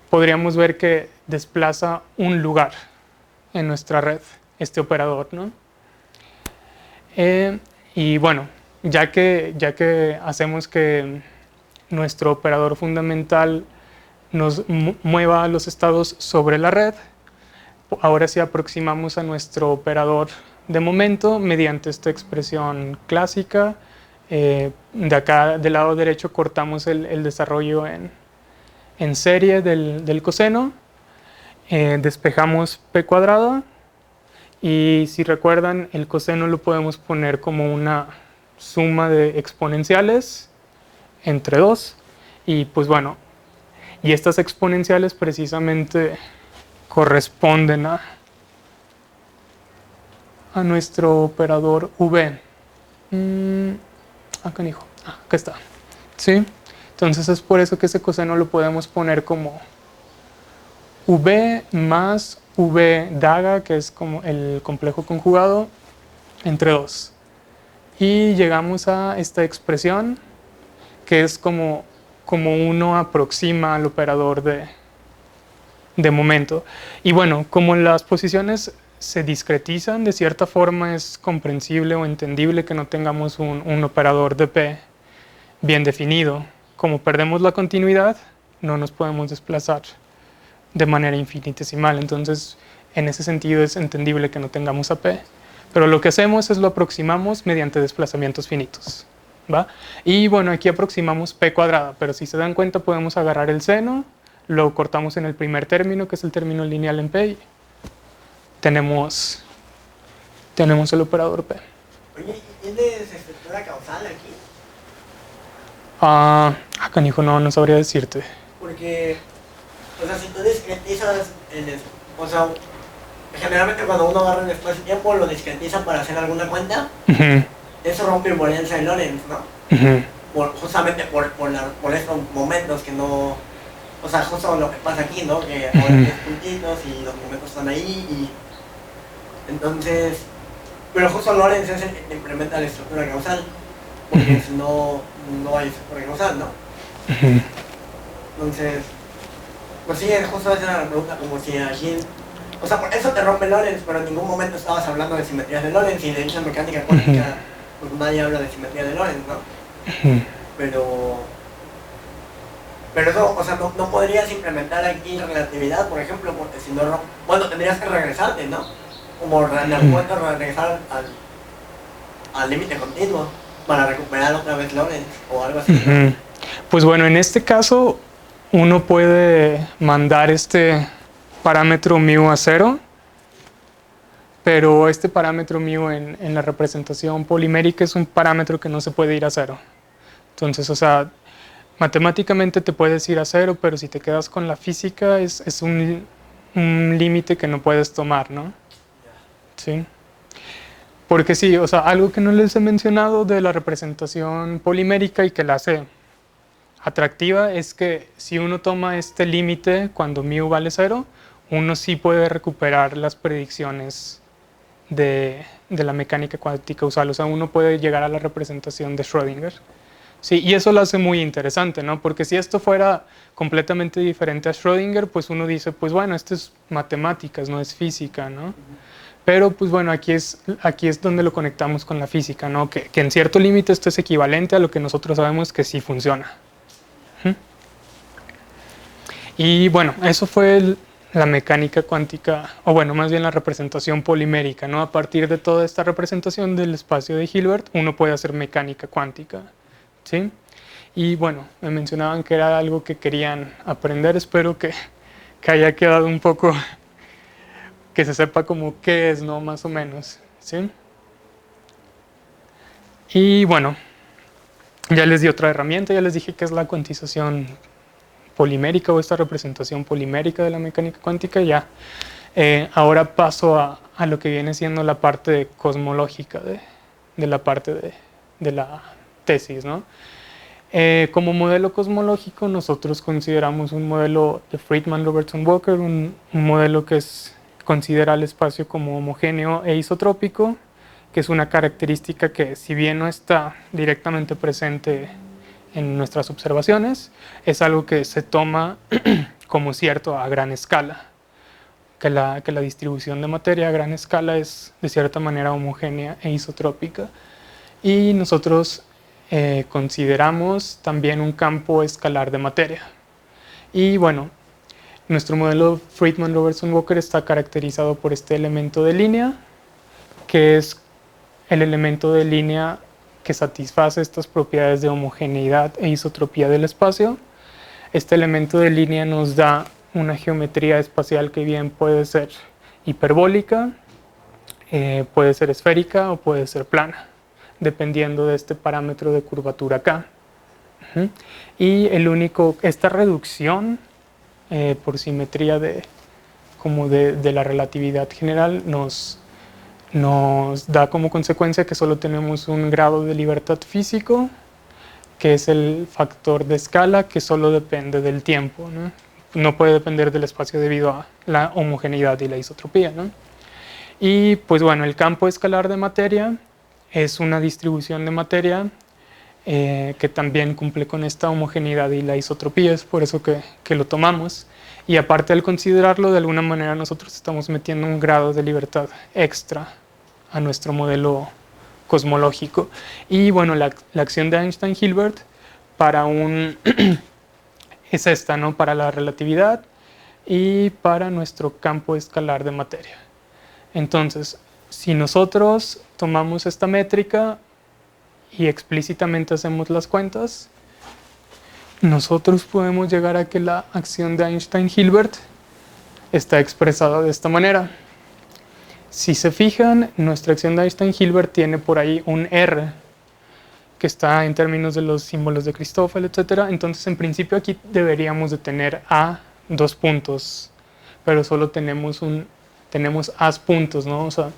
podríamos ver que desplaza un lugar en nuestra red, este operador, ¿no? Y bueno, ya que hacemos que nuestro operador fundamental nos mueva los estados sobre la red, ahora sí aproximamos a nuestro operador de momento mediante esta expresión clásica. De acá del lado derecho cortamos el desarrollo en serie del coseno. Despejamos p cuadrada y si recuerdan el coseno lo podemos poner como una suma de exponenciales entre 2 y pues bueno, y estas exponenciales precisamente corresponden a nuestro operador v. Acá está, ¿sí? Entonces es por eso que ese coseno lo podemos poner como v más v daga, que es como el complejo conjugado, entre 2. Y llegamos a esta expresión, que es como uno aproxima al operador de momento. Y bueno, como las posiciones se discretizan, de cierta forma es comprensible o entendible que no tengamos un operador de p bien definido. Como perdemos la continuidad, no nos podemos desplazar de manera infinitesimal. Entonces, en ese sentido es entendible que no tengamos a p. Pero lo que hacemos es lo aproximamos mediante desplazamientos finitos, ¿va? Y bueno, aquí aproximamos p cuadrada, pero si se dan cuenta podemos agarrar el seno, lo cortamos en el primer término, que es el término lineal en p, y tenemos el operador p. Oye, ¿y tienes estructura causal aquí? Canijo, no sabría decirte. Porque, o sea, si tú discretizas o sea, generalmente cuando uno agarra el espacio-tiempo lo discretiza para hacer alguna cuenta, eso rompe invariancia de Lorentz, ¿no? Justamente por estos momentos que no, o sea, justo lo que pasa aquí, ¿no? Que ahora tienes puntitos y los momentos están ahí y entonces, pero justo Lorentz es el que implementa la estructura causal, porque si no, no hay estructura causal, ¿no? Entonces, pues sí, justo esa era la pregunta, como si aquí, o sea, por eso te rompe Lorentz, pero en ningún momento estabas hablando de simetrías de Lorentz, y de hecho en mecánica cuántica pues nadie habla de simetría de Lorentz, ¿no? Pero eso, o sea, no podrías implementar aquí relatividad, por ejemplo, porque si no, bueno, tendrías que regresarte, ¿no? Como regresar al límite continuo para recuperar otra vez Lorentz o algo así, ¿no? Pues bueno, en este caso uno puede mandar este parámetro μ a 0, pero este parámetro μ en la representación polimérica es un parámetro que no se puede ir a 0. Entonces, o sea, matemáticamente te puedes ir a 0, pero si te quedas con la física es un límite que no puedes tomar, ¿no? Sí. Porque sí, o sea, algo que no les he mencionado de la representación polimérica y que la hace atractiva es que si uno toma este límite cuando μ vale 0, uno sí puede recuperar las predicciones de la mecánica cuántica causal. O sea, uno puede llegar a la representación de Schrödinger. Sí, y eso lo hace muy interesante, ¿no? Porque si esto fuera completamente diferente a Schrödinger, pues uno dice, pues bueno, esto es matemáticas, no es física, ¿no? Pero pues bueno, aquí es donde lo conectamos con la física, ¿no? Que en cierto límite esto es equivalente a lo que nosotros sabemos que sí funciona. Y bueno, eso fue la mecánica cuántica, o bueno, más bien la representación polimérica, ¿no? A partir de toda esta representación del espacio de Hilbert, uno puede hacer mecánica cuántica, ¿sí? Y bueno, me mencionaban que era algo que querían aprender, espero que haya quedado un poco, que se sepa como qué es, ¿no? Más o menos, ¿sí? Y bueno, ya les di otra herramienta, ya les dije que es la cuantización polimérica o esta representación polimérica de la mecánica cuántica. Ya ahora paso a lo que viene siendo la parte cosmológica de la parte de la tesis, ¿no? Como modelo cosmológico nosotros consideramos un modelo de Friedman-Robertson-Walker, un modelo que considera el espacio como homogéneo e isotrópico, que es una característica que, si bien no está directamente presente en nuestras observaciones, es algo que se toma como cierto a gran escala, que la distribución de materia a gran escala es de cierta manera homogénea e isotrópica. Y nosotros consideramos también un campo escalar de materia. Y bueno, nuestro modelo Friedman-Robertson-Walker está caracterizado por este elemento de línea, que es el elemento de línea que satisface estas propiedades de homogeneidad e isotropía del espacio. Este elemento de línea nos da una geometría espacial que bien puede ser hiperbólica, puede ser esférica o puede ser plana, dependiendo de este parámetro de curvatura K. Y esta reducción por simetría de la relatividad general nos da como consecuencia que solo tenemos un grado de libertad físico, que es el factor de escala que solo depende del tiempo, ¿no? No puede depender del espacio debido a la homogeneidad y la isotropía, ¿no? Y pues bueno, el campo escalar de materia es una distribución de materia que también cumple con esta homogeneidad y la isotropía, es por eso que lo tomamos. Y aparte, al considerarlo, de alguna manera nosotros estamos metiendo un grado de libertad extra a nuestro modelo cosmológico. Y bueno, la acción de Einstein-Hilbert es esta, ¿no? Para la relatividad y para nuestro campo escalar de materia. Entonces, si nosotros tomamos esta métrica y explícitamente hacemos las cuentas, nosotros podemos llegar a que la acción de Einstein-Hilbert está expresada de esta manera. Si se fijan, nuestra acción de Einstein-Hilbert tiene por ahí un R, que está en términos de los símbolos de Christoffel, etc. Entonces, en principio aquí deberíamos de tener A, 2 puntos, pero solo tenemos A puntos, ¿no? O sea,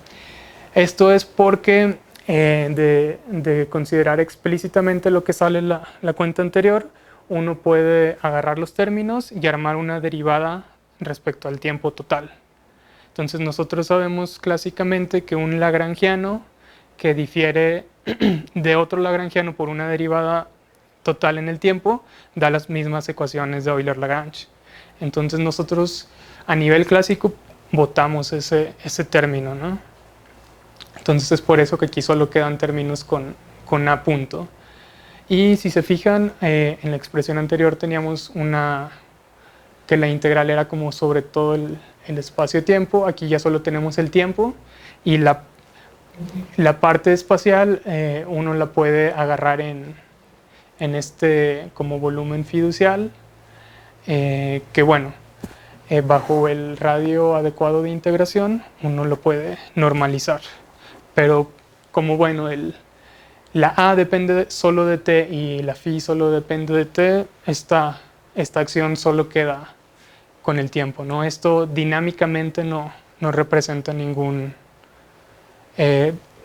esto es porque de considerar explícitamente lo que sale en la cuenta anterior, uno puede agarrar los términos y armar una derivada respecto al tiempo total. Entonces nosotros sabemos clásicamente que un lagrangiano que difiere de otro lagrangiano por una derivada total en el tiempo da las mismas ecuaciones de Euler-Lagrange. Entonces nosotros a nivel clásico botamos ese término, ¿no? Entonces es por eso que aquí solo quedan términos con A punto. Y si se fijan, en la expresión anterior teníamos que la integral era como sobre todo el espacio-tiempo. Aquí ya solo tenemos el tiempo y la parte espacial uno la puede agarrar en este como volumen fiducial, que bueno, bajo el radio adecuado de integración uno lo puede normalizar. Pero como bueno, la A depende solo de t y la phi solo depende de t, esta acción solo queda con el tiempo, ¿no? Esto dinámicamente no representa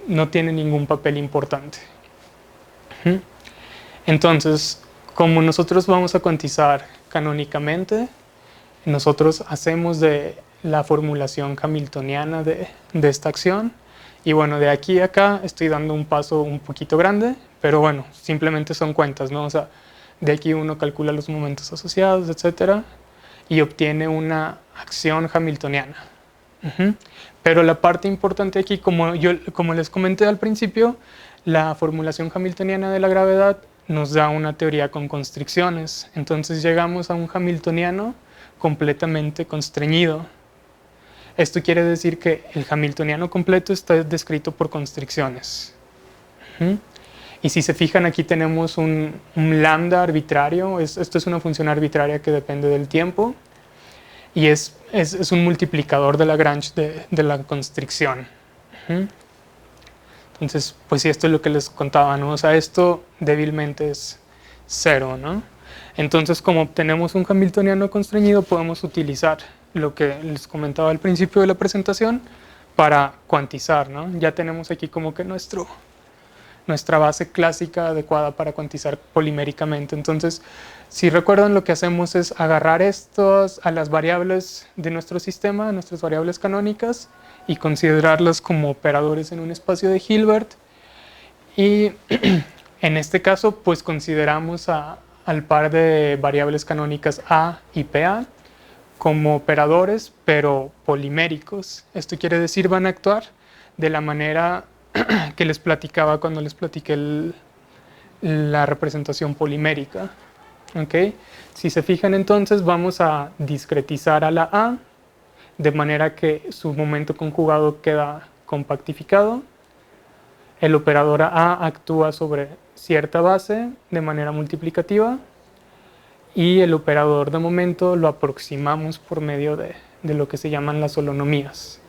no tiene ningún papel importante. Entonces, como nosotros vamos a cuantizar canónicamente, nosotros hacemos de la formulación hamiltoniana de esta acción. Y bueno, de aquí a acá estoy dando un paso un poquito grande, pero bueno, simplemente son cuentas, ¿no? O sea, de aquí uno calcula los momentos asociados, etcétera, y obtiene una acción hamiltoniana. Pero la parte importante aquí, como les comenté al principio, la formulación hamiltoniana de la gravedad nos da una teoría con constricciones. Entonces llegamos a un hamiltoniano completamente constreñido. Esto quiere decir que el hamiltoniano completo está descrito por constricciones. Y si se fijan, aquí tenemos un lambda arbitrario. Esto es una función arbitraria que depende del tiempo. Y es un multiplicador de Lagrange de la constricción. Entonces, pues sí, esto es lo que les contaba, ¿no? O sea, esto débilmente es 0, ¿no? Entonces, como obtenemos un hamiltoniano constreñido, podemos utilizar lo que les comentaba al principio de la presentación para cuantizar, ¿no? Ya tenemos aquí como que nuestra base clásica adecuada para cuantizar poliméricamente. Entonces, si recuerdan, lo que hacemos es agarrar estos a las variables de nuestro sistema, nuestras variables canónicas, y considerarlas como operadores en un espacio de Hilbert. Y en este caso, pues consideramos al par de variables canónicas A y PA como operadores, pero poliméricos. Esto quiere decir, van a actuar de la manera que les platicaba cuando les platiqué la representación polimérica. ¿Okay? Si se fijan, entonces vamos a discretizar a la A de manera que su momento conjugado queda compactificado. El operador A actúa sobre cierta base de manera multiplicativa y el operador de momento lo aproximamos por medio de lo que se llaman las holonomías.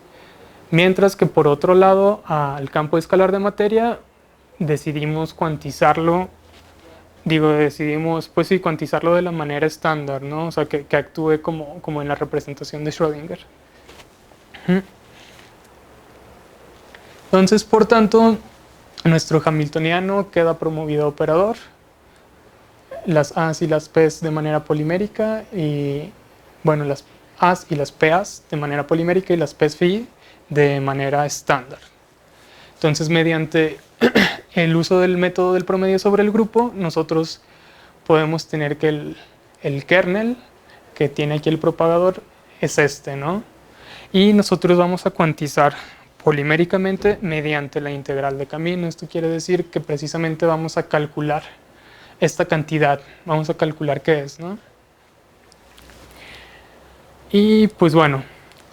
Mientras que por otro lado, al campo escalar de materia decidimos cuantizarlo, pues sí, cuantizarlo de la manera estándar, ¿no? O sea, que actúe como en la representación de Schrödinger. Entonces, por tanto, nuestro hamiltoniano queda promovido a operador, las A's y las P's de manera polimérica, y bueno, las A's y las PA's de manera polimérica y las P's phi de manera estándar. Entonces, mediante el uso del método del promedio sobre el grupo, nosotros podemos tener que el kernel que tiene aquí el propagador es este, ¿no? Y nosotros vamos a cuantizar poliméricamente mediante la integral de camino. Esto quiere decir que precisamente vamos a calcular esta cantidad, vamos a calcular qué es, ¿no? Y pues bueno,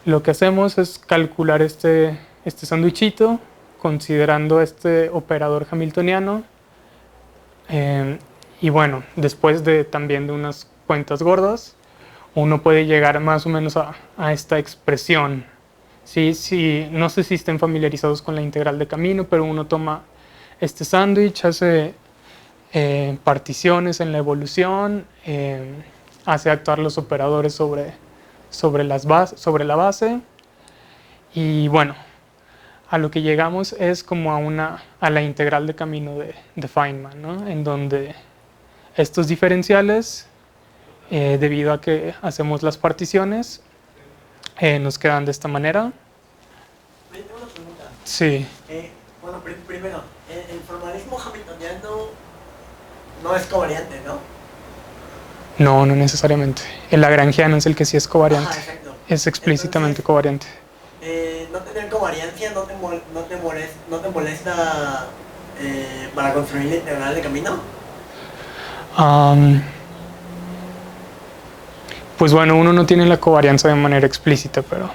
lo que hacemos es calcular este sándwichito considerando este operador hamiltoniano, y bueno, después también de unas cuentas gordas, uno puede llegar más o menos a esta expresión. Sí, no sé si estén familiarizados con la integral de camino, pero uno toma este sándwich, hace particiones en la evolución, hace actuar los operadores sobre la base, y bueno, a lo que llegamos es como a la integral de camino de Feynman, ¿no? En donde estos diferenciales, debido a que hacemos las particiones, nos quedan de esta manera. Tengo una pregunta. Sí. Bueno, primero, el formalismo hamiltoniano no es covariante, ¿no? No necesariamente. El lagrangiano es el que sí es covariante. Ajá, exacto. Es explícitamente Entonces, covariante. no tener covariancia no te molesta para construir la integral de camino. Pues bueno, uno no tiene la covarianza de manera explícita, pero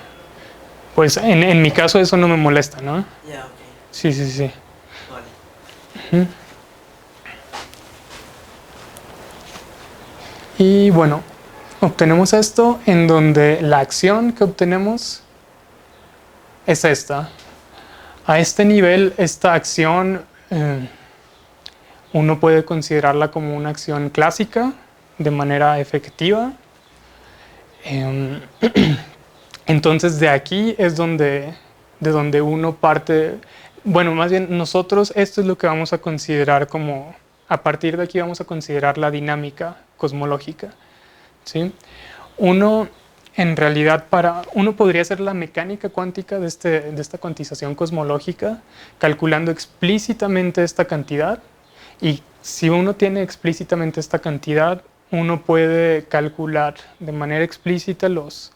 pues en mi caso eso no me molesta, ¿no? Ya, ok. Sí. Vale. Y bueno, obtenemos esto en donde la acción que obtenemos es esta. A este nivel, esta acción uno puede considerarla como una acción clásica de manera efectiva. Entonces de aquí es de donde uno parte. Bueno, más bien nosotros esto es lo que vamos a considerar como, a partir de aquí vamos a considerar la dinámica cosmológica, ¿sí? Uno en realidad uno podría hacer la mecánica cuántica de esta cuantización cosmológica calculando explícitamente esta cantidad, y si uno tiene explícitamente esta cantidad, uno puede calcular de manera explícita los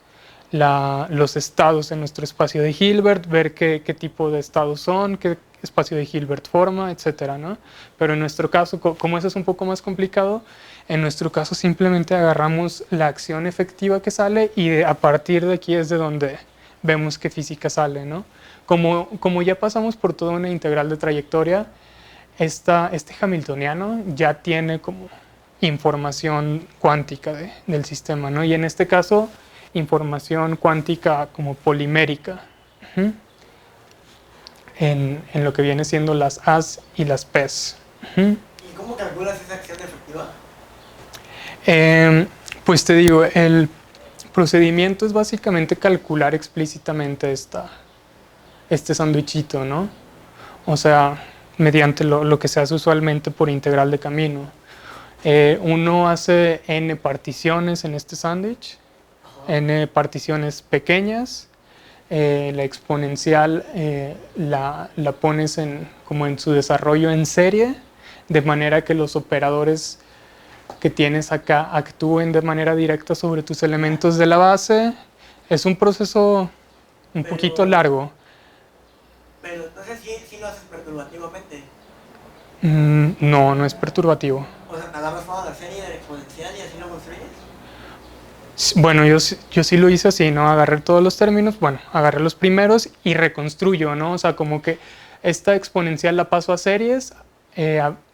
estados en nuestro espacio de Hilbert, ver qué tipo de estados son, qué espacio de Hilbert forma, etcétera, ¿no? Pero en nuestro caso, como eso es un poco más complicado, en nuestro caso simplemente agarramos la acción efectiva que sale y a partir de aquí es de donde vemos qué física sale, ¿no? Como ya pasamos por toda una integral de trayectoria, este hamiltoniano ya tiene como información cuántica del sistema, ¿no? Y en este caso, información cuántica como polimérica, uh-huh, en lo que viene siendo las A's y las P's. Uh-huh. ¿Y cómo calculas esa acción efectiva? Pues te digo, el procedimiento es básicamente calcular explícitamente este sandwichito, ¿no? O sea, mediante lo que se hace usualmente por integral de camino. Uno hace n particiones en este sándwich, n particiones pequeñas, la exponencial la pones como en su desarrollo en serie, de manera que los operadores que tienes acá actúen de manera directa sobre tus elementos de la base. Es un proceso un poquito largo. Pero entonces sí lo haces perturbativamente. No, no es perturbativo. O sea, te agarras toda la serie del exponencial y así lo construyes. Bueno, yo sí lo hice así, ¿no? Agarré todos los términos, bueno, agarré los primeros y reconstruyo, ¿no? O sea, como que esta exponencial la paso a series,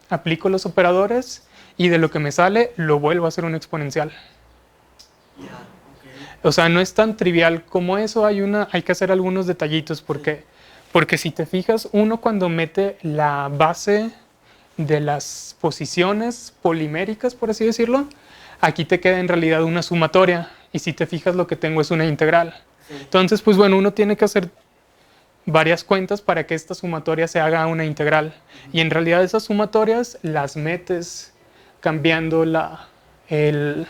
aplico los operadores y de lo que me sale lo vuelvo a hacer una exponencial. Ya, okay. O sea, no es tan trivial como eso, hay que hacer algunos detallitos porque si te fijas, uno cuando mete la base de las posiciones poliméricas, por así decirlo, aquí te queda en realidad una sumatoria y si te fijas lo que tengo es una integral. Sí. Entonces, pues bueno, uno tiene que hacer varias cuentas para que esta sumatoria se haga una integral. Y en realidad esas sumatorias las metes cambiando el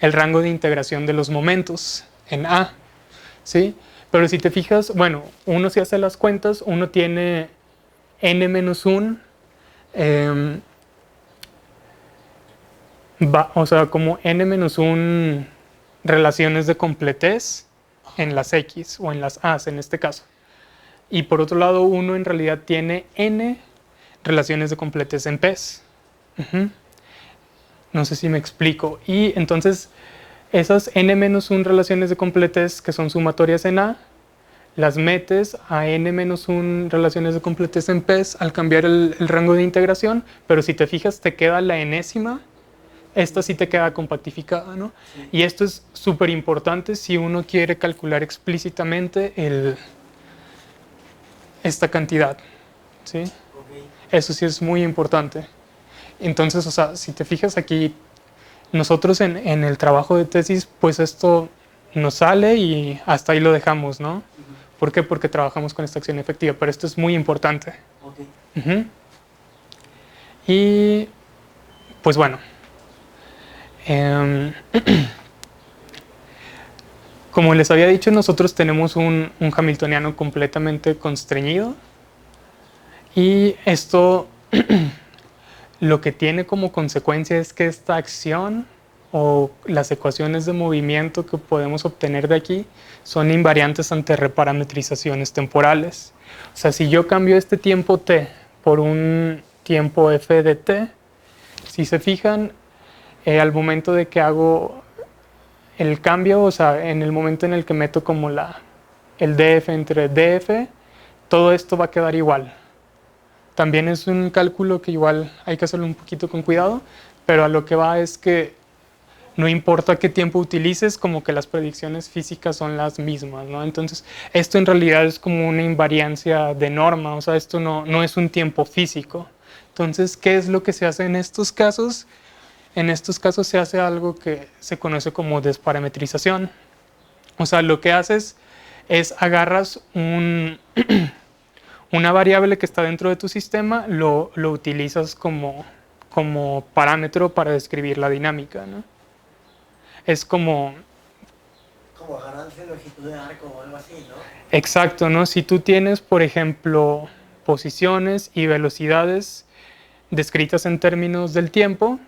rango de integración de los momentos en A, ¿sí? Pero si te fijas, bueno, uno si hace las cuentas, uno tiene n-1, o sea, como n-1 relaciones de completez en las X o en las A's en este caso. Y por otro lado, uno en realidad tiene n relaciones de completez en P's. Uh-huh. No sé si me explico. Y entonces, esas n-1 relaciones de completez que son sumatorias en A, las metes a n-1 relaciones de completez en P's al cambiar el rango de integración, pero si te fijas te queda la enésima, esta sí te queda compactificada, ¿no? Sí. Y esto es súper importante si uno quiere calcular explícitamente esta cantidad, ¿sí? Okay. Eso sí es muy importante. Entonces, o sea, si te fijas aquí, nosotros en el trabajo de tesis, pues esto nos sale y hasta ahí lo dejamos, ¿no? Uh-huh. ¿Por qué? Porque trabajamos con esta acción efectiva, pero esto es muy importante. Okay. Uh-huh. Y, pues bueno, como les había dicho, nosotros tenemos un hamiltoniano completamente constreñido y esto lo que tiene como consecuencia es que esta acción o las ecuaciones de movimiento que podemos obtener de aquí son invariantes ante reparametrizaciones temporales. O sea, si yo cambio este tiempo t por un tiempo f de t, si se fijan, al momento de que hago el cambio, o sea, en el momento en el que meto como el df entre df, todo esto va a quedar igual. También es un cálculo que igual hay que hacerlo un poquito con cuidado, pero a lo que va es que no importa qué tiempo utilices, como que las predicciones físicas son las mismas, ¿no? Entonces, esto en realidad es como una invariancia de norma, o sea, esto no es un tiempo físico. Entonces, ¿qué es lo que se hace en estos casos? En estos casos se hace algo que se conoce como desparametrización. O sea, lo que haces es agarras una variable que está dentro de tu sistema, lo utilizas como parámetro para describir la dinámica, ¿no? Es como agarrarse longitud de arco o algo así, ¿no? Exacto, ¿no? Si tú tienes, por ejemplo, posiciones y velocidades descritas en términos del tiempo,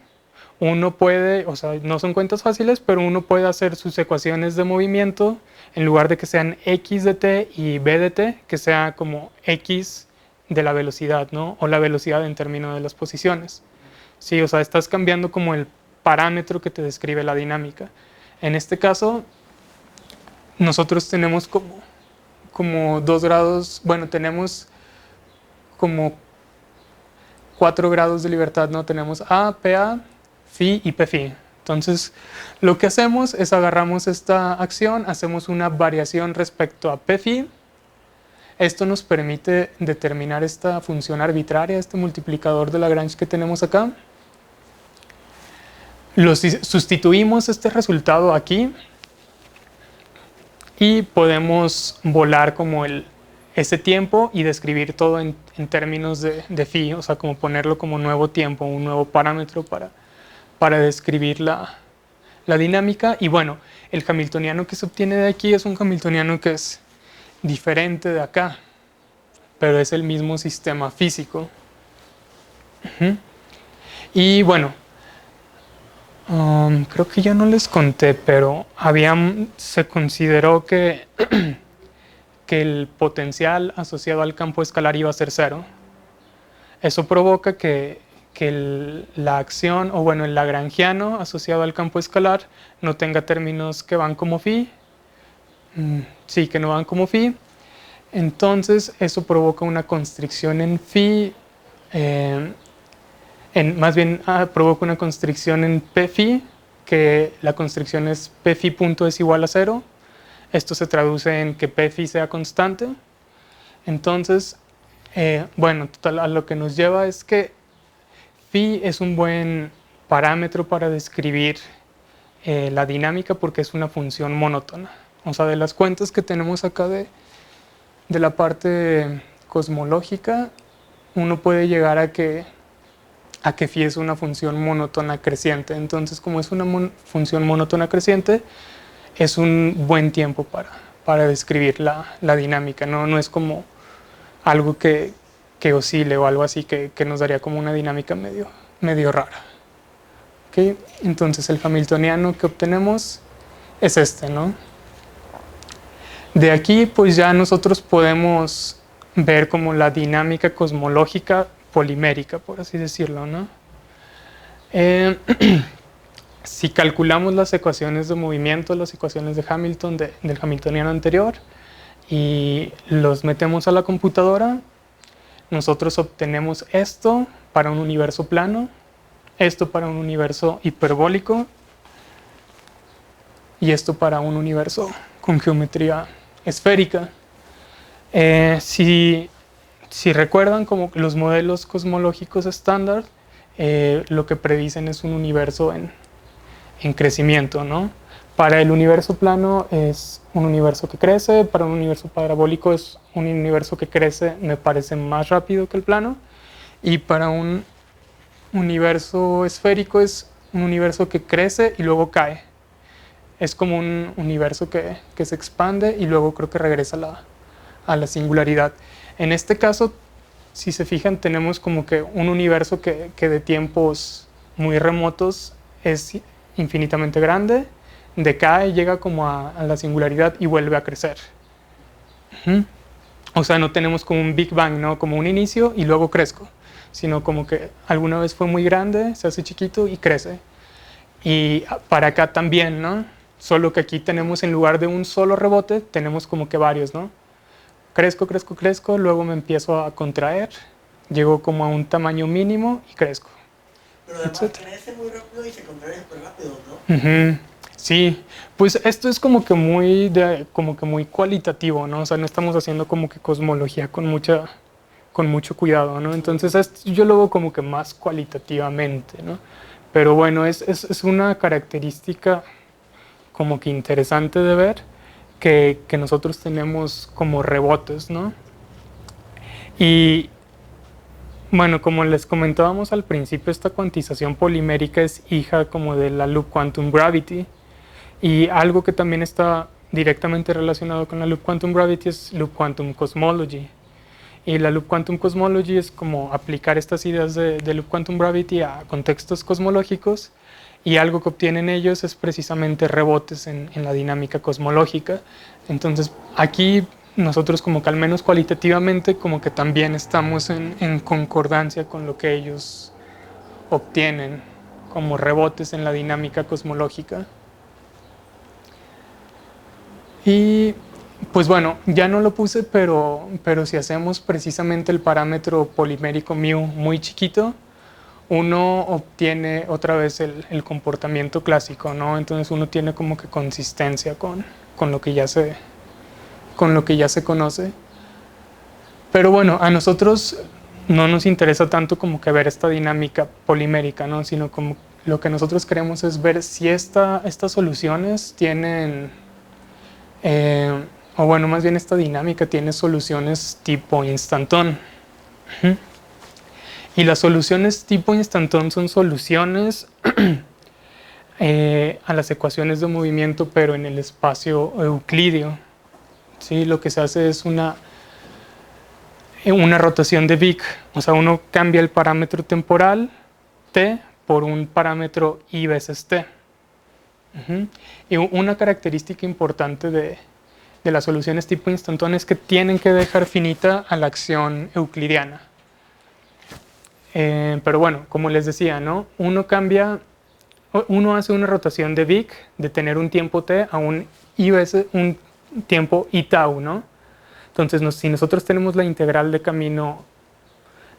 uno puede, o sea, no son cuentas fáciles, pero uno puede hacer sus ecuaciones de movimiento en lugar de que sean x de t y b de t, que sea como x de la velocidad, ¿no? O la velocidad en términos de las posiciones. Sí, o sea, estás cambiando como el parámetro que te describe la dinámica. En este caso, nosotros tenemos como 2 grados, bueno, tenemos como 4 grados de libertad, ¿no? Tenemos A, PA, Phi y PFi. Entonces, lo que hacemos es agarramos esta acción, hacemos una variación respecto a PFi. Esto nos permite determinar esta función arbitraria, este multiplicador de Lagrange que tenemos acá. Sustituimos este resultado aquí y podemos volar como ese tiempo y describir todo en términos de phi, o sea, como ponerlo como nuevo tiempo, un nuevo parámetro para describir la dinámica. Y bueno, el hamiltoniano que se obtiene de aquí es un hamiltoniano que es diferente de acá, pero es el mismo sistema físico. Y bueno, creo que ya no les conté, pero se consideró que, que el potencial asociado al campo escalar iba a ser 0. Eso provoca que la acción, o bueno, el lagrangiano asociado al campo escalar no tenga términos que van como phi. Sí, que no van como phi. Entonces eso provoca una constricción en phi, más bien provoca una constricción en phi, que la constricción es phi punto es igual a 0. Esto se traduce en que phi sea constante. Entonces, bueno, total, a lo que nos lleva es que phi es un buen parámetro para describir la dinámica porque es una función monótona. O sea, de las cuentas que tenemos acá de la parte cosmológica, uno puede llegar a que phi es una función monótona creciente. Entonces, como es una función monótona creciente, es un buen tiempo para describir la dinámica. No es como algo que oscile o algo así que nos daría como una dinámica medio rara. ¿Okay? Entonces, el hamiltoniano que obtenemos es este, ¿no? De aquí, pues ya nosotros podemos ver como la dinámica cosmológica polimérica, por así decirlo, ¿no? Si calculamos las ecuaciones de movimiento, las ecuaciones de Hamilton del hamiltoniano anterior y los metemos a la computadora, nosotros obtenemos esto para un universo plano, esto para un universo hiperbólico y esto para un universo con geometría esférica. Si recuerdan, como los modelos cosmológicos estándar, lo que predicen es un universo en crecimiento, ¿no? Para el universo plano es un universo que crece, para un universo parabólico es un universo que crece, me parece, más rápido que el plano, y para un universo esférico es un universo que crece y luego cae. Es como un universo que se expande y luego creo que regresa a la singularidad. En este caso, si se fijan, tenemos como que un universo que de tiempos muy remotos es infinitamente grande, decae, llega como a la singularidad y vuelve a crecer. O sea, no tenemos como un Big Bang, ¿no? Como un inicio y luego crezco, sino como que alguna vez fue muy grande, se hace chiquito y crece. Y para acá también, ¿no? Solo que aquí tenemos, en lugar de un solo rebote, tenemos como que varios, ¿no? Crezco, crezco, crezco, luego me empiezo a contraer, llego como a un tamaño mínimo y crezco. Pero además crece muy rápido y se contrae súper rápido, ¿no? Sí, pues esto es como que muy cualitativo, ¿no? O sea, no estamos haciendo como que cosmología con mucho cuidado, ¿no? Entonces yo lo veo como que más cualitativamente, ¿no? Pero bueno, es una característica como que interesante de ver que nosotros tenemos como rebotes, ¿no? Y bueno, como les comentábamos al principio, esta cuantización polimérica es hija como de la Loop Quantum Gravity, y algo que también está directamente relacionado con la Loop Quantum Gravity es Loop Quantum Cosmology. Y la Loop Quantum Cosmology es como aplicar estas ideas de Loop Quantum Gravity a contextos cosmológicos, y algo que obtienen ellos es precisamente rebotes en la dinámica cosmológica. Entonces aquí nosotros como que al menos cualitativamente como que también estamos en concordancia con lo que ellos obtienen como rebotes en la dinámica cosmológica. Y pues bueno, ya no lo puse, pero si hacemos precisamente el parámetro polimérico mu muy chiquito, uno obtiene otra vez el comportamiento clásico, ¿no? Entonces uno tiene como que consistencia con lo que ya se conoce. Pero bueno, a nosotros no nos interesa tanto como que ver esta dinámica polimérica, ¿no? Sino como lo que nosotros queremos es ver si estas soluciones tienen, o bueno, más bien esta dinámica tiene soluciones tipo instantón. Y las soluciones tipo instantón son soluciones a las ecuaciones de movimiento, pero en el espacio euclídeo. ¿Sí? Lo que se hace es una rotación de Wick, o sea, uno cambia el parámetro temporal t por un parámetro i veces t. Y una característica importante de las soluciones tipo instantón es que tienen que dejar finita a la acción euclidiana. Pero bueno, como les decía, ¿no? Uno hace una rotación de Wick de tener un tiempo t a un tiempo i tau, ¿no? Entonces, si nosotros tenemos la integral de camino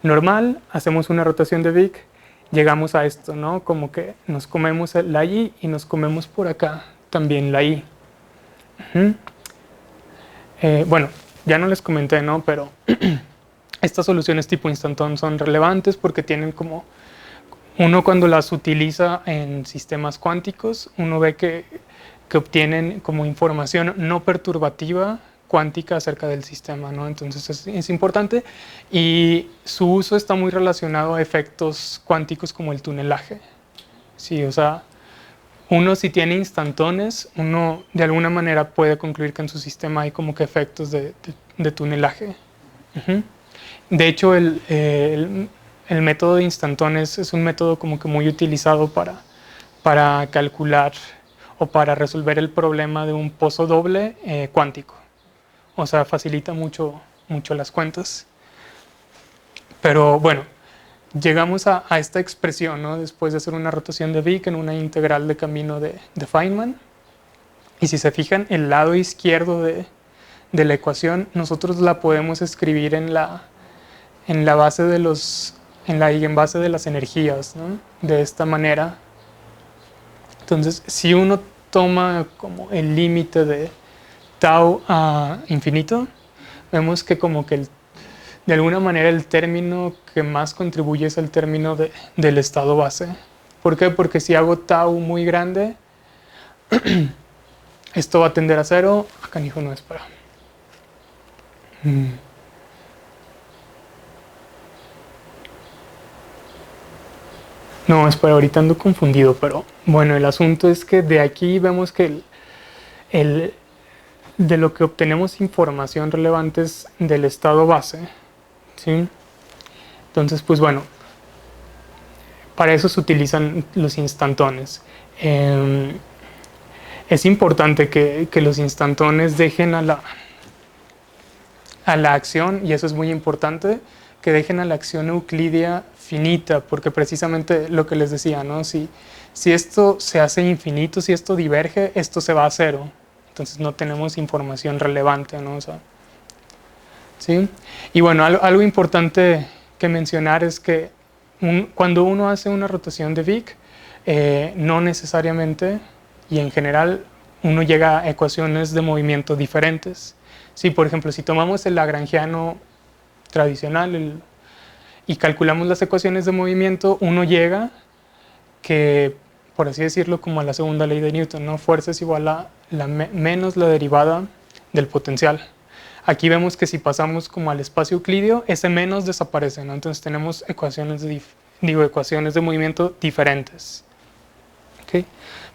normal, hacemos una rotación de Wick, llegamos a esto, ¿no? Como que nos comemos la y y nos comemos por acá también la y. Bueno, ya no les comenté, ¿no? Pero estas soluciones tipo instantón son relevantes porque tienen como... Uno cuando las utiliza en sistemas cuánticos, uno ve que obtienen como información no perturbativa cuántica acerca del sistema, ¿no? Entonces es importante y su uso está muy relacionado a efectos cuánticos como el tunelaje. Sí, o sea, uno si tiene instantones, uno de alguna manera puede concluir que en su sistema hay como que efectos de tunelaje. De hecho, el método de instantones es un método como que muy utilizado para calcular o para resolver el problema de un pozo doble cuántico. O sea, facilita mucho las cuentas. Pero bueno, llegamos a esta expresión, ¿no? Después de hacer una rotación de Wick en una integral de camino de Feynman. Y si se fijan, el lado izquierdo de la ecuación, nosotros la podemos escribir en la base en la eigenbase de las energías, ¿no? De esta manera. Entonces, si uno toma como el límite de tau a infinito, vemos que como que de alguna manera el término que más contribuye es el término del estado base. ¿Por qué? Porque si hago tau muy grande, esto va a tender a cero. Acá hijo no es para. No, espera, ahorita ando confundido, pero bueno, el asunto es que de aquí vemos que de lo que obtenemos información relevante es del estado base, ¿sí? Entonces, pues bueno, para eso se utilizan los instantones. Es importante que los instantones dejen a la acción, y eso es muy importante, que dejen a la acción euclídea finita, porque precisamente lo que les decía, ¿no? Si esto se hace infinito, si esto diverge, esto se va a cero. Entonces no tenemos información relevante, ¿no? O sea, ¿sí? Y bueno, algo importante que mencionar es que cuando uno hace una rotación de Wick, no necesariamente y en general uno llega a ecuaciones de movimiento diferentes. Sí, por ejemplo, si tomamos el lagrangiano tradicional y calculamos las ecuaciones de movimiento, uno llega que, por así decirlo, como a la segunda ley de Newton, ¿no? Fuerza es igual a menos la derivada del potencial. Aquí vemos que si pasamos como al espacio euclídeo, ese menos desaparece, ¿no? Entonces tenemos ecuaciones de movimiento diferentes. ¿Okay?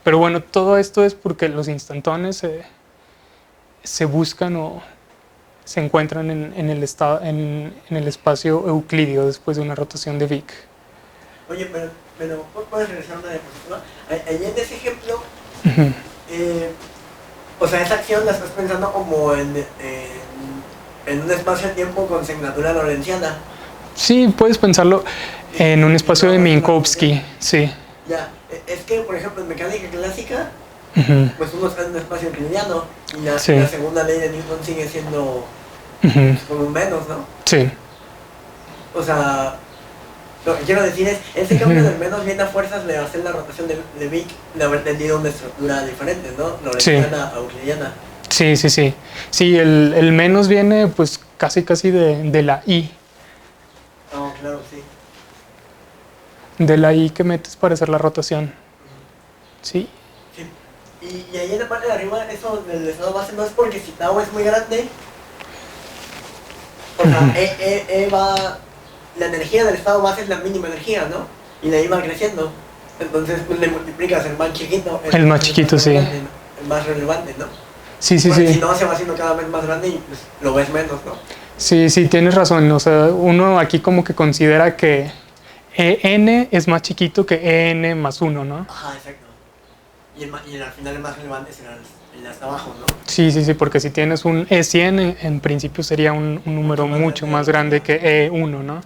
Pero bueno, todo esto es porque los instantones se buscan o se encuentran en el espacio euclídeo después de una rotación de Wick. Oye, pero ¿puedes regresar una diapositiva? Allí en ese ejemplo, o sea, esa acción la estás pensando como en en un espacio-tiempo con asignatura lorentziana. Sí, puedes pensarlo en un espacio de Minkowski, sí. Ya, es que, por ejemplo, en mecánica clásica, Ujú, pues uno está en un espacio euclidiano y Sí. la segunda ley de Newton sigue siendo ujú, pues, como un menos, ¿no? sí. O sea, lo que quiero decir es, ese cambio del menos viene a fuerzas de hacer la rotación de Vic, de haber tenido una estructura diferente, ¿no? Lorentziana a euclidiana. Sí, sí, sí. Sí, el menos viene pues casi de la I. No, claro, sí. De la I que metes para hacer la rotación. Sí. Sí. Y ahí en la parte de arriba, eso del estado base no es porque si tau es muy grande, o sea, la energía del estado base es la mínima energía, ¿no? Y de ahí va creciendo. Entonces, pues le multiplicas el más chiquito. El más chiquito, sí. El más relevante, ¿no? Sí, sí, Porque sí. si no, se va haciendo cada vez más grande y pues, lo ves menos, ¿no? Sí, sí, tienes razón. O sea, uno aquí como que considera que n es más chiquito que n más 1, ¿no? Ajá, exacto. Y al final el más relevante será el de hasta abajo, ¿no? Sí, sí, sí, porque si tienes un E100, en principio sería un número mucho más grande que E1, ¿no?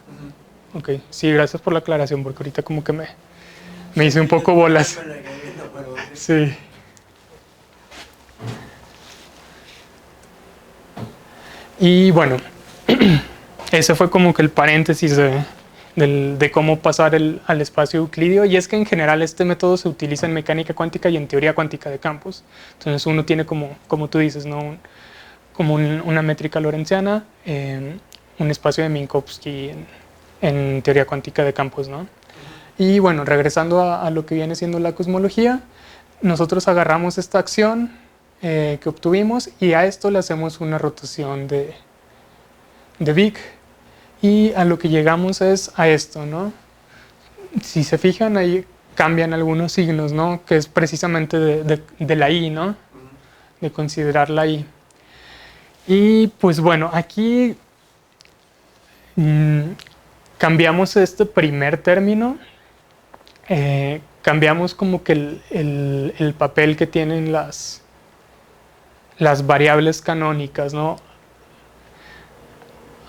Ok, sí, gracias por la aclaración, porque ahorita como que me hice un poco bolas. Sí. Y bueno, ese fue como que el paréntesis de cómo pasar al espacio euclidio. Y es que en general este método se utiliza en mecánica cuántica y en teoría cuántica de campos. Entonces uno tiene como tú dices, ¿no? Como una métrica lorentziana, un espacio de Minkowski en teoría cuántica de campos, ¿no? Y bueno, regresando a lo que viene siendo la cosmología, nosotros agarramos esta acción que obtuvimos y a esto le hacemos una rotación de Vic, y a lo que llegamos es a esto, ¿no? Si se fijan, ahí cambian algunos signos, ¿no? Que es precisamente de la I, ¿no? De considerar la I. Y pues bueno, aquí cambiamos este primer término, cambiamos como que el papel que tienen las variables canónicas, ¿no?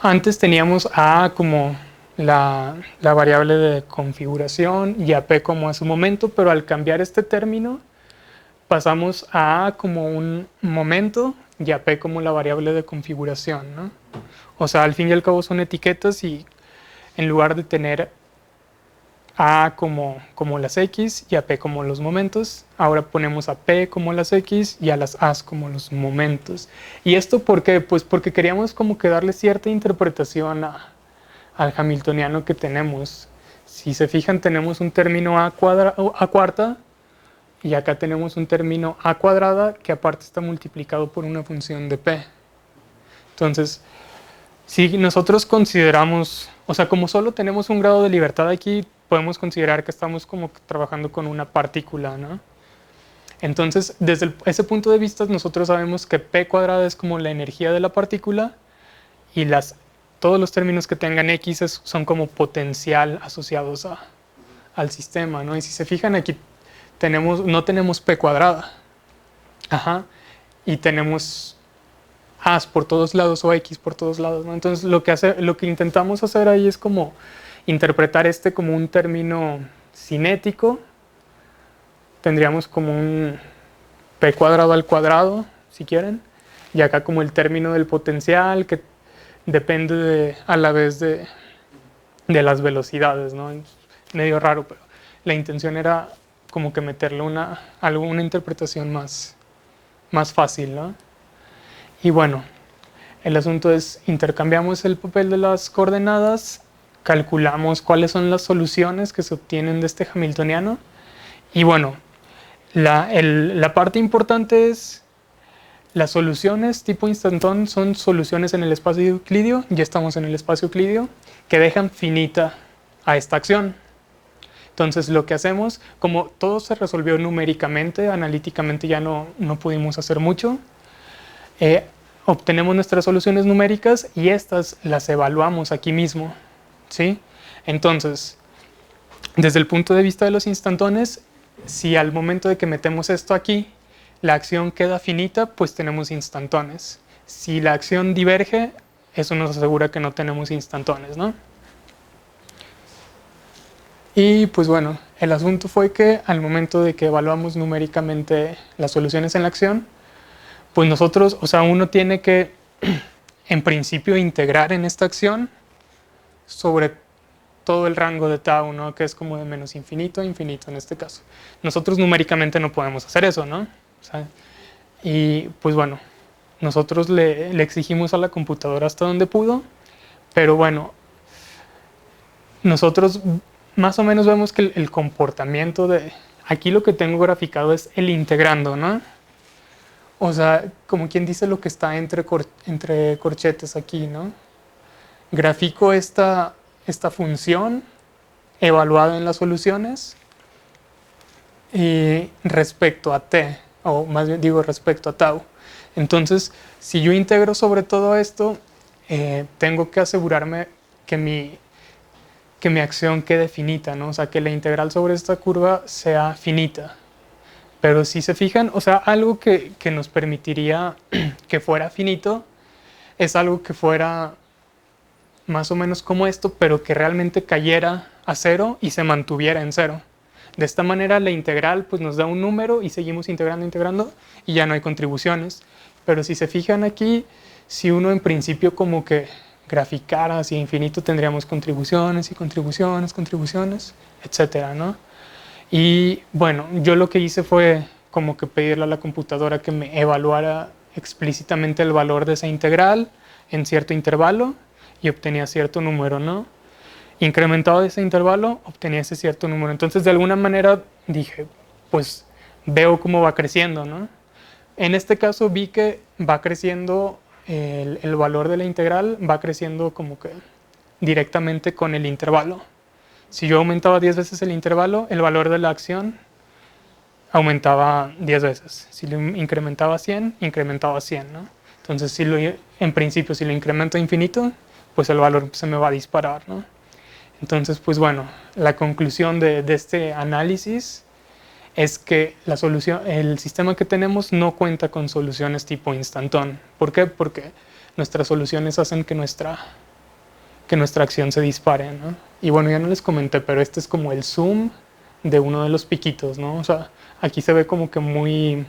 Antes teníamos a como la variable de configuración y a p como a su momento, pero al cambiar este término pasamos a a como un momento y a p como la variable de configuración, ¿no? O sea, al fin y al cabo son etiquetas y en lugar de tener a como las x y a p como los momentos, ahora ponemos a p como las x y a las a's como los momentos. ¿Y esto por qué? Pues porque queríamos como que darle cierta interpretación al hamiltoniano que tenemos. Si se fijan, tenemos un término a cuarta y acá tenemos un término a cuadrada que aparte está multiplicado por una función de p. Entonces, si nosotros consideramos, o sea, como solo tenemos un grado de libertad aquí, podemos considerar que estamos como trabajando con una partícula, ¿no? Entonces, desde ese punto de vista, nosotros sabemos que p cuadrada es como la energía de la partícula y todos los términos que tengan x son como potencial asociados al sistema, ¿no? Y si se fijan aquí, no tenemos p cuadrada, ajá, y tenemos a's por todos lados o x por todos lados, ¿no? Entonces lo que intentamos hacer ahí es como interpretar como un término cinético. Tendríamos como un p cuadrado al cuadrado, si quieren, y acá como el término del potencial que depende a la vez de las velocidades, ¿no? Es medio raro, pero la intención era como que meterle alguna interpretación más fácil, ¿no? Y bueno, el asunto es, intercambiamos el papel de las coordenadas, calculamos cuáles son las soluciones que se obtienen de este hamiltoniano. Y bueno, la parte importante es, las soluciones tipo instantón son soluciones en el espacio euclidio, ya estamos en el espacio euclidio, que dejan finita a esta acción. Entonces lo que hacemos, como todo se resolvió numéricamente, analíticamente ya no pudimos hacer mucho, obtenemos nuestras soluciones numéricas y estas las evaluamos aquí mismo, ¿sí? Entonces, desde el punto de vista de los instantones, si al momento de que metemos esto aquí, la acción queda finita, pues tenemos instantones. Si la acción diverge, eso nos asegura que no tenemos instantones, ¿no? Y pues bueno, el asunto fue que al momento de que evaluamos numéricamente las soluciones en la acción, pues nosotros, o sea, uno tiene que en principio integrar en esta acción sobre todo el rango de tau, ¿no? Que es como de menos infinito a infinito en este caso. Nosotros numéricamente no podemos hacer eso, ¿no? O sea, y pues bueno, nosotros le exigimos a la computadora hasta donde pudo, pero bueno, nosotros más o menos vemos que el comportamiento de... Aquí lo que tengo graficado es el integrando, ¿no? O sea, como quien dice lo que está entre corchetes aquí, ¿no? Grafico esta función evaluada en las soluciones y respecto a t, o más bien digo respecto a tau. Entonces, si yo integro sobre todo esto, tengo que asegurarme que mi acción quede finita, ¿no? O sea, que la integral sobre esta curva sea finita. Pero si se fijan, o sea, algo que nos permitiría que fuera finito es algo que fuera más o menos como esto, pero que realmente cayera a cero y se mantuviera en cero. De esta manera la integral pues nos da un número y seguimos integrando y ya no hay contribuciones. Pero si se fijan aquí, si uno en principio como que graficara hacia infinito, tendríamos contribuciones y contribuciones, etcétera, ¿no? Y bueno, yo lo que hice fue como que pedirle a la computadora que me evaluara explícitamente el valor de esa integral en cierto intervalo y obtenía cierto número, ¿no? Incrementado ese intervalo, obtenía ese cierto número. Entonces, de alguna manera dije, pues veo cómo va creciendo, ¿no? En este caso vi que va creciendo el valor de la integral, va creciendo como que directamente con el intervalo. Si yo aumentaba 10 veces el intervalo, el valor de la acción aumentaba 10 veces. Si lo incrementaba 100, incrementaba 100, ¿no? Entonces, en principio, si lo incremento a infinito, pues el valor se me va a disparar, ¿no? Entonces, pues bueno, la conclusión de este análisis es que el sistema que tenemos no cuenta con soluciones tipo instantón. ¿Por qué? Porque nuestras soluciones hacen que nuestra acción se dispare, ¿no? Y bueno, ya no les comenté, pero este es como el zoom de uno de los piquitos, ¿no? O sea, aquí se ve como que muy...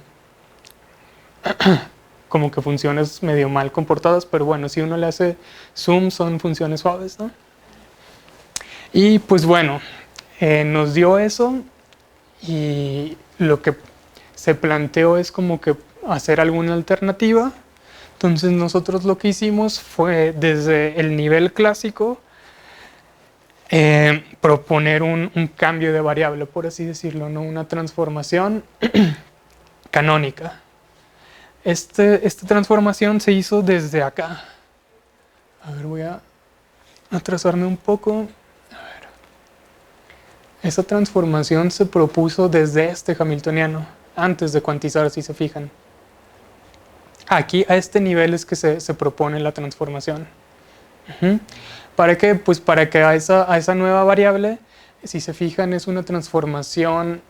como que funciones medio mal comportadas, pero bueno, si uno le hace zoom son funciones suaves, ¿no? Y pues bueno, nos dio eso y lo que se planteó es como que hacer alguna alternativa. Entonces nosotros lo que hicimos fue desde el nivel clásico proponer un cambio de variable, por así decirlo, ¿no? Una transformación canónica. Esta transformación se hizo desde acá. A ver, voy a atrasarme un poco. Esta transformación se propuso desde este hamiltoniano, antes de cuantizar, si se fijan. Aquí, a este nivel es que se propone la transformación. ¿Para qué? Pues para que a esa nueva variable, si se fijan, es una transformación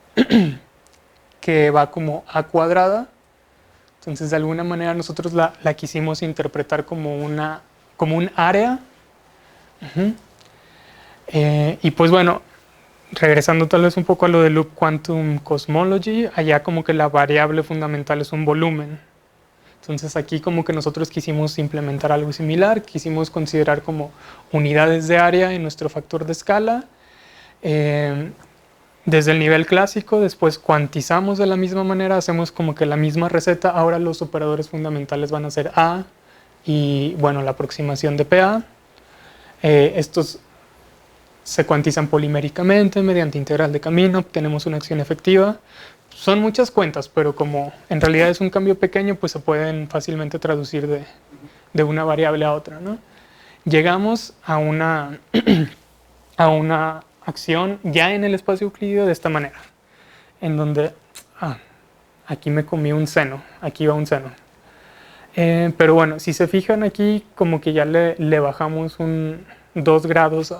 que va como a cuadrada. Entonces, de alguna manera, nosotros la quisimos interpretar como un área. Y pues bueno, regresando tal vez un poco a lo de Loop Quantum Cosmology, allá como que la variable fundamental es un volumen. Entonces aquí como que nosotros quisimos implementar algo similar, quisimos considerar como unidades de área en nuestro factor de escala. Desde el nivel clásico, después cuantizamos de la misma manera, hacemos como que la misma receta, ahora los operadores fundamentales van a ser A y bueno, la aproximación de PA. Estos se cuantizan poliméricamente mediante integral de camino, obtenemos una acción efectiva. Son muchas cuentas, pero como en realidad es un cambio pequeño, pues se pueden fácilmente traducir de una variable a otra, ¿no? Llegamos a una acción ya en el espacio euclídeo de esta manera, en donde, aquí me comí un seno, aquí va un seno. Pero bueno, si se fijan aquí, como que ya le bajamos 2 grados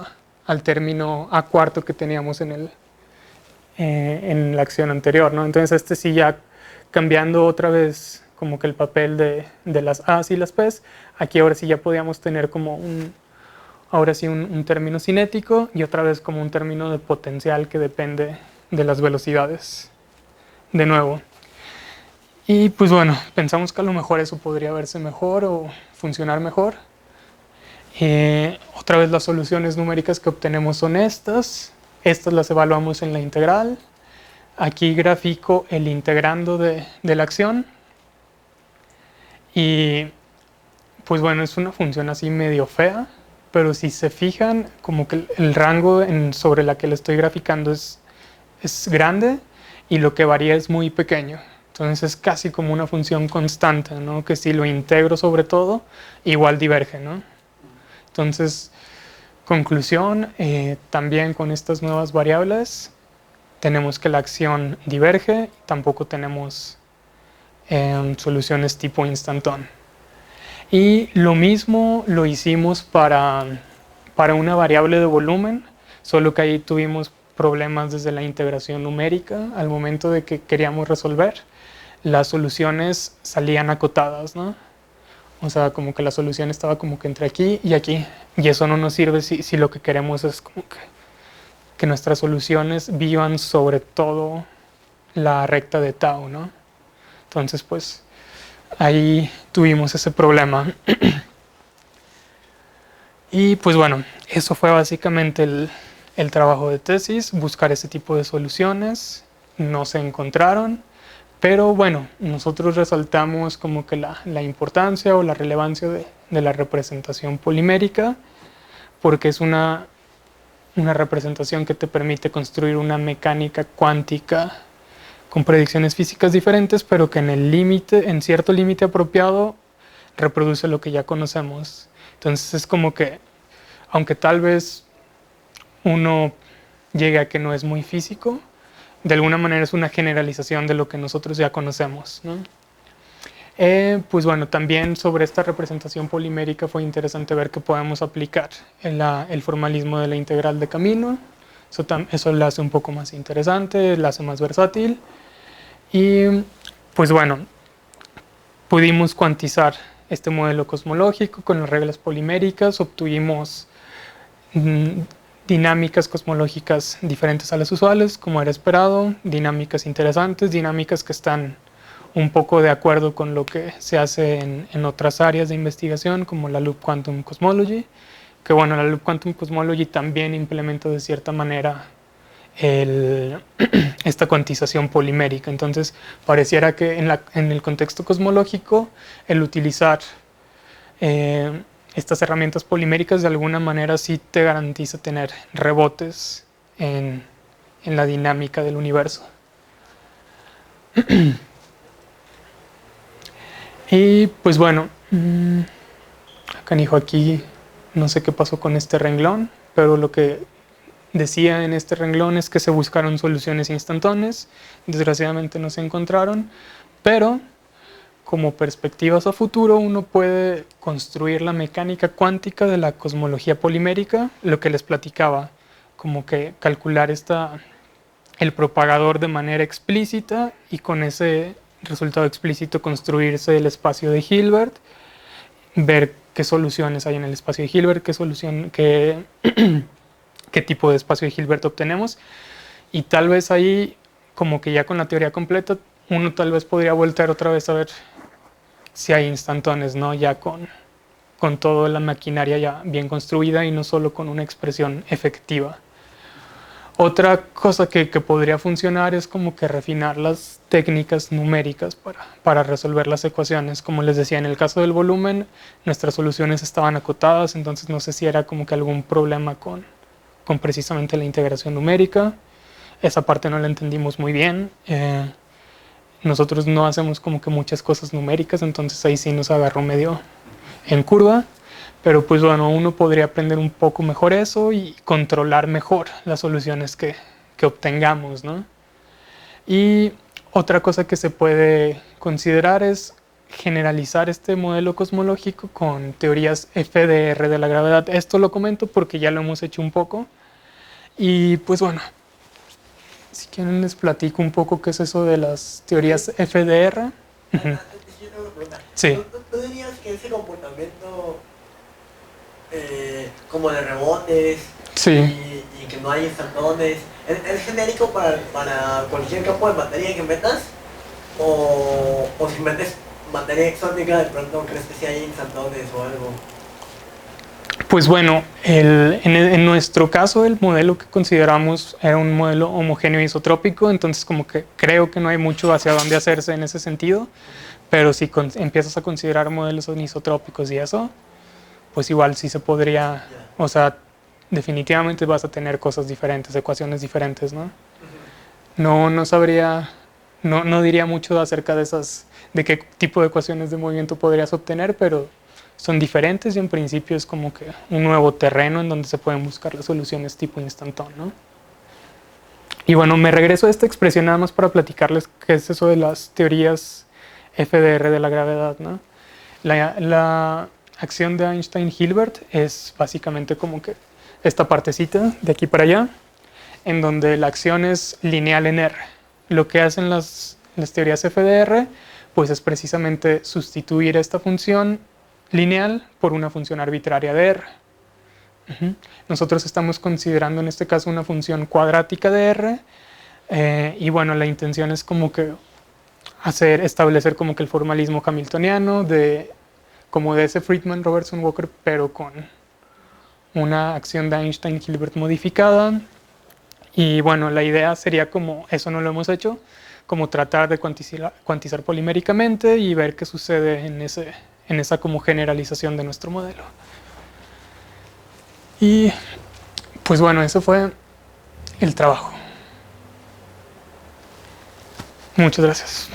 al término a cuarto que teníamos en la acción anterior, ¿no? Entonces sí ya cambiando otra vez como que el papel de las A's y las P's. Aquí ahora sí ya podíamos tener como un término cinético y otra vez como un término de potencial que depende de las velocidades. De nuevo. Y pues bueno, pensamos que a lo mejor eso podría verse mejor o funcionar mejor. Otra vez las soluciones numéricas que obtenemos son estas. Estas las evaluamos en la integral. Aquí grafico el integrando de la acción. Y pues bueno, es una función así medio fea, pero si se fijan, como que el rango sobre la que le estoy graficando es grande y lo que varía es muy pequeño. Entonces es casi como una función constante, ¿no? Que si lo integro sobre todo, igual diverge, ¿no? Entonces, conclusión, también con estas nuevas variables tenemos que la acción diverge, tampoco tenemos soluciones tipo instantón. Y lo mismo lo hicimos para una variable de volumen, solo que ahí tuvimos problemas desde la integración numérica al momento de que queríamos resolver. Las soluciones salían acotadas, ¿no? O sea, como que la solución estaba como que entre aquí y aquí. Y eso no nos sirve si lo que queremos es como que nuestras soluciones vivan sobre todo la recta de tau, ¿no? Entonces, pues, ahí tuvimos ese problema. Y pues bueno, eso fue básicamente el trabajo de tesis, buscar ese tipo de soluciones. No se encontraron. Pero bueno, nosotros resaltamos como que la importancia o la relevancia de la representación polimérica, porque es una representación que te permite construir una mecánica cuántica con predicciones físicas diferentes, pero que en cierto límite apropiado, reproduce lo que ya conocemos. Entonces es como que, aunque tal vez uno llegue a que no es muy físico, de alguna manera es una generalización de lo que nosotros ya conocemos, ¿no? Pues bueno, también sobre esta representación polimérica fue interesante ver que podemos aplicar el formalismo de la integral de camino. Eso la hace un poco más interesante, la hace más versátil. Y pues bueno, pudimos cuantizar este modelo cosmológico con las reglas poliméricas, obtuvimos dinámicas cosmológicas diferentes a las usuales, como era esperado, dinámicas interesantes, dinámicas que están un poco de acuerdo con lo que se hace en otras áreas de investigación, como la Loop Quantum Cosmology, que bueno, la Loop Quantum Cosmology también implementa de cierta manera esta cuantización polimérica. Entonces, pareciera que en el contexto cosmológico, el utilizar estas herramientas poliméricas de alguna manera sí te garantiza tener rebotes en la dinámica del universo. Y pues bueno, canijo, aquí no sé qué pasó con este renglón, pero lo que decía en este renglón es que se buscaron soluciones instantáneas, desgraciadamente no se encontraron, pero como perspectivas a futuro uno puede construir la mecánica cuántica de la cosmología polimérica, lo que les platicaba, como que calcular el propagador de manera explícita y con ese resultado explícito construirse el espacio de Hilbert, ver qué soluciones hay en el espacio de Hilbert, qué tipo de espacio de Hilbert obtenemos, y tal vez ahí, como que ya con la teoría completa, uno tal vez podría voltear otra vez a ver si hay instantones, ¿no? Ya con toda la maquinaria ya bien construida y no solo con una expresión efectiva. Otra cosa que podría funcionar es como que refinar las técnicas numéricas para resolver las ecuaciones. Como les decía, en el caso del volumen, nuestras soluciones estaban acotadas, entonces no sé si era como que algún problema con precisamente la integración numérica. Esa parte no la entendimos muy bien. Nosotros no hacemos como que muchas cosas numéricas, entonces ahí sí nos agarró medio en curva. Pero pues bueno, uno podría aprender un poco mejor eso y controlar mejor las soluciones que obtengamos, ¿no? Y otra cosa que se puede considerar es generalizar este modelo cosmológico con teorías FDR de la gravedad. Esto lo comento porque ya lo hemos hecho un poco. Y pues bueno, si quieren les platico un poco qué es eso de las teorías FDR. Yo yo tengo una pregunta. Sí. ¿Tú dirías que ese comportamiento como de rebotes Sí. y que no hay instantones, ¿es genérico para cualquier campo de materia que metas? ¿O si metes materia exótica, de pronto crees que sí hay instantones o algo? Pues bueno, en nuestro caso el modelo que consideramos era un modelo homogéneo isotrópico, entonces como que creo que no hay mucho hacia dónde hacerse en ese sentido, pero si empiezas a considerar modelos anisotrópicos y eso, pues igual sí se podría, o sea, definitivamente vas a tener cosas diferentes, ecuaciones diferentes, ¿no? No sabría, no diría mucho acerca de esas, de qué tipo de ecuaciones de movimiento podrías obtener, pero son diferentes y en principio es como que un nuevo terreno en donde se pueden buscar las soluciones tipo instantón, ¿no? Y bueno, me regreso a esta expresión nada más para platicarles qué es eso de las teorías FDR de la gravedad, ¿no? La acción de Einstein-Hilbert es básicamente como que esta partecita de aquí para allá, en donde la acción es lineal en R. Lo que hacen las teorías FDR, pues es precisamente sustituir esta función lineal por una función arbitraria de R. Nosotros estamos considerando en este caso una función cuadrática de R, y bueno, la intención es como que establecer como que el formalismo hamiltoniano como de ese Friedman-Robertson-Walker, pero con una acción de Einstein-Hilbert modificada. Y bueno, la idea sería como, eso no lo hemos hecho, como tratar de cuantizar poliméricamente y ver qué sucede en esa como generalización de nuestro modelo. Y pues bueno, eso fue el trabajo. Muchas gracias.